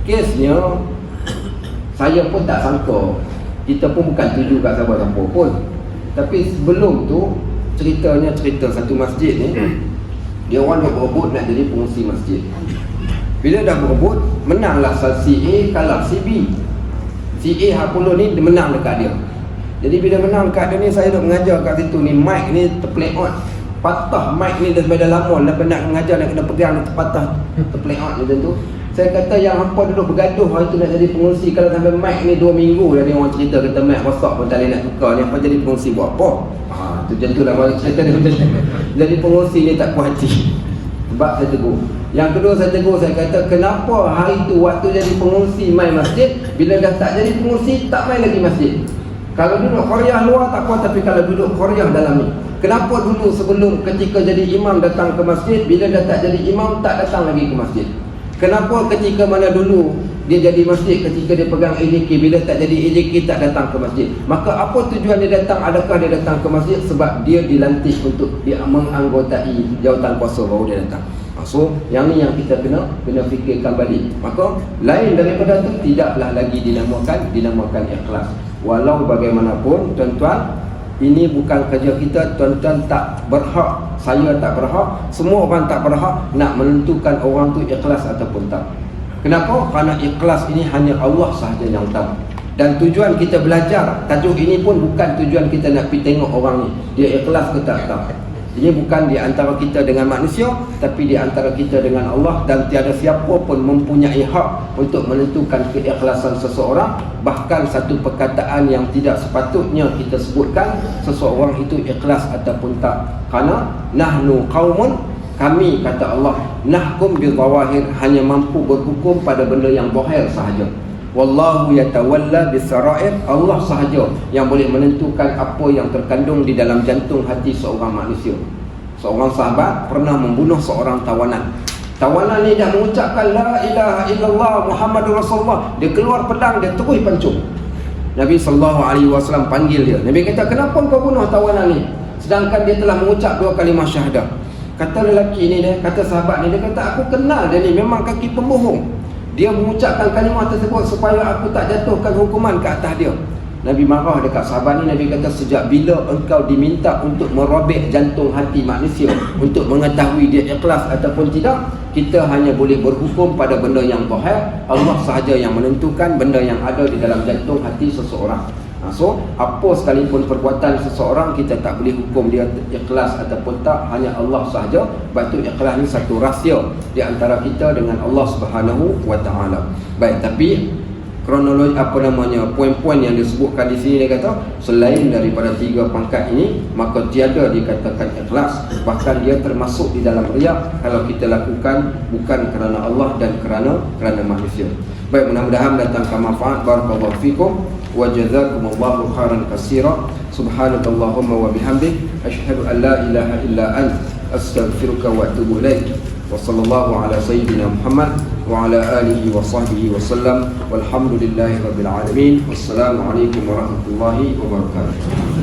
Kesnya, saya pun tak sangka. Kita pun bukan tuju kat siapa-siapa pun. Tapi sebelum tu, cerita satu masjid ni, dia orang dah berebut nak jadi pengurusi masjid. Bila dah berebut, menanglah si A kalah si B. Si A Hapuluh ni menang dekat dia. Jadi bila menang dekat dia ni, saya duk mengajar kat situ ni, mic ni terplay out. Patah mic ni daripada lama, lepas nak mengajar nak kena pegang ni terpatah, terplay out macam tu. Saya kata yang hampa duduk bergaduh hari tu nak jadi pengurusi, kalau sampai mic ni 2 minggu dah ni orang cerita kata mic rosak pun tak boleh nak tukar ni, apa jadi pengurusi buat apa? Tu macam tu lah cerita dia macam tu. Jadi pengurusi ni tak puas hati. Sebab saya tegur. Yang kedua saya tegur, saya kata kenapa hari tu waktu jadi pengurusi main masjid, bila dah tak jadi pengurusi tak main lagi masjid. Kalau duduk Korea luar tak apa, tapi kalau duduk Korea dalam ni, kenapa dulu sebelum ketika jadi imam datang ke masjid, bila dah tak jadi imam tak datang lagi ke masjid? Kenapa ketika mana dulu dia jadi masjid, ketika dia pegang AJK, bila tak jadi AJK tak datang ke masjid? Maka apa tujuan dia datang? Adakah dia datang ke masjid sebab dia dilantik untuk dia menganggotai jawatan kuasa baru dia datang? So, yang ni yang kita kena fikirkan balik. Maka lain daripada tu tidaklah lagi dinamakan ikhlas. Walau bagaimanapun tuan-tuan, ini bukan kerja kita. Tuan-tuan tak berhak, saya tak berhak, semua orang tak berhak nak menentukan orang tu ikhlas ataupun tak. Kenapa? Kerana ikhlas ini hanya Allah sahaja yang tahu. Dan tujuan kita belajar tajuk ini pun bukan tujuan kita nak pergi tengok orang ni dia ikhlas ke tak. Ini bukan di antara kita dengan manusia, tapi di antara kita dengan Allah. Dan tiada siapa pun mempunyai hak untuk menentukan keikhlasan seseorang. Bahkan satu perkataan yang tidak sepatutnya kita sebutkan seseorang itu ikhlas ataupun tak. Kerana nahnu qaumun, kami kata Allah, nahkum bil zawahir, hanya mampu berhukum pada benda yang zahir sahaja. Wallahu yatawalla bisarair, Allah sahaja yang boleh menentukan apa yang terkandung di dalam jantung hati seorang manusia. Seorang sahabat pernah membunuh seorang tawanan. Tawanan ni dah mengucapkan la ilaha illallah Muhammadur Rasulullah, dia keluar pedang, dia terus pancung. Nabi SAW panggil dia. Nabi kata, kenapa kau bunuh tawanan ni sedangkan dia telah mengucap 2 kalimah syahadah? Kata lelaki ni, dia kata sahabat ni, dia kata aku kenal dia ni, memang kaki pembohong. Dia mengucapkan kalimah tersebut supaya aku tak jatuhkan hukuman ke atas dia. Nabi marah dekat sahabat ni. Nabi kata, sejak bila engkau diminta untuk merobek jantung hati manusia untuk mengetahui dia ikhlas ataupun tidak? Kita hanya boleh berhukum pada benda yang zahir. Allah sahaja yang menentukan benda yang ada di dalam jantung hati seseorang. So, apa sekalipun perbuatan seseorang, kita tak boleh hukum dia ikhlas ataupun tak, hanya Allah sahaja. Sebab tu ikhlas ni satu rahsia di antara kita dengan Allah Subhanahu wa ta'ala. Baik, tapi kronologi poin-poin yang disebutkan di sini. Dia kata selain daripada 3 pangkat ini maka tiada dikatakan ikhlas, bahkan dia termasuk di dalam riak kalau kita lakukan bukan kerana Allah dan kerana manusia. Baik, mudah-mudahan mendatangkan manfaat. Barakallahu fikum wa jazakumullahu khairan katsira. Subhanakallahumma wa bihamdik asyhadu an la ilaha illa anta astaghfiruka wa atubu ilaik. Wa sallallahu ala sayyidina Muhammad wa ala alihi wa sahbihi wa sallam. Walhamdulillahi rabbil alamin. Wassalamu alaikum warahmatullahi wabarakatuh.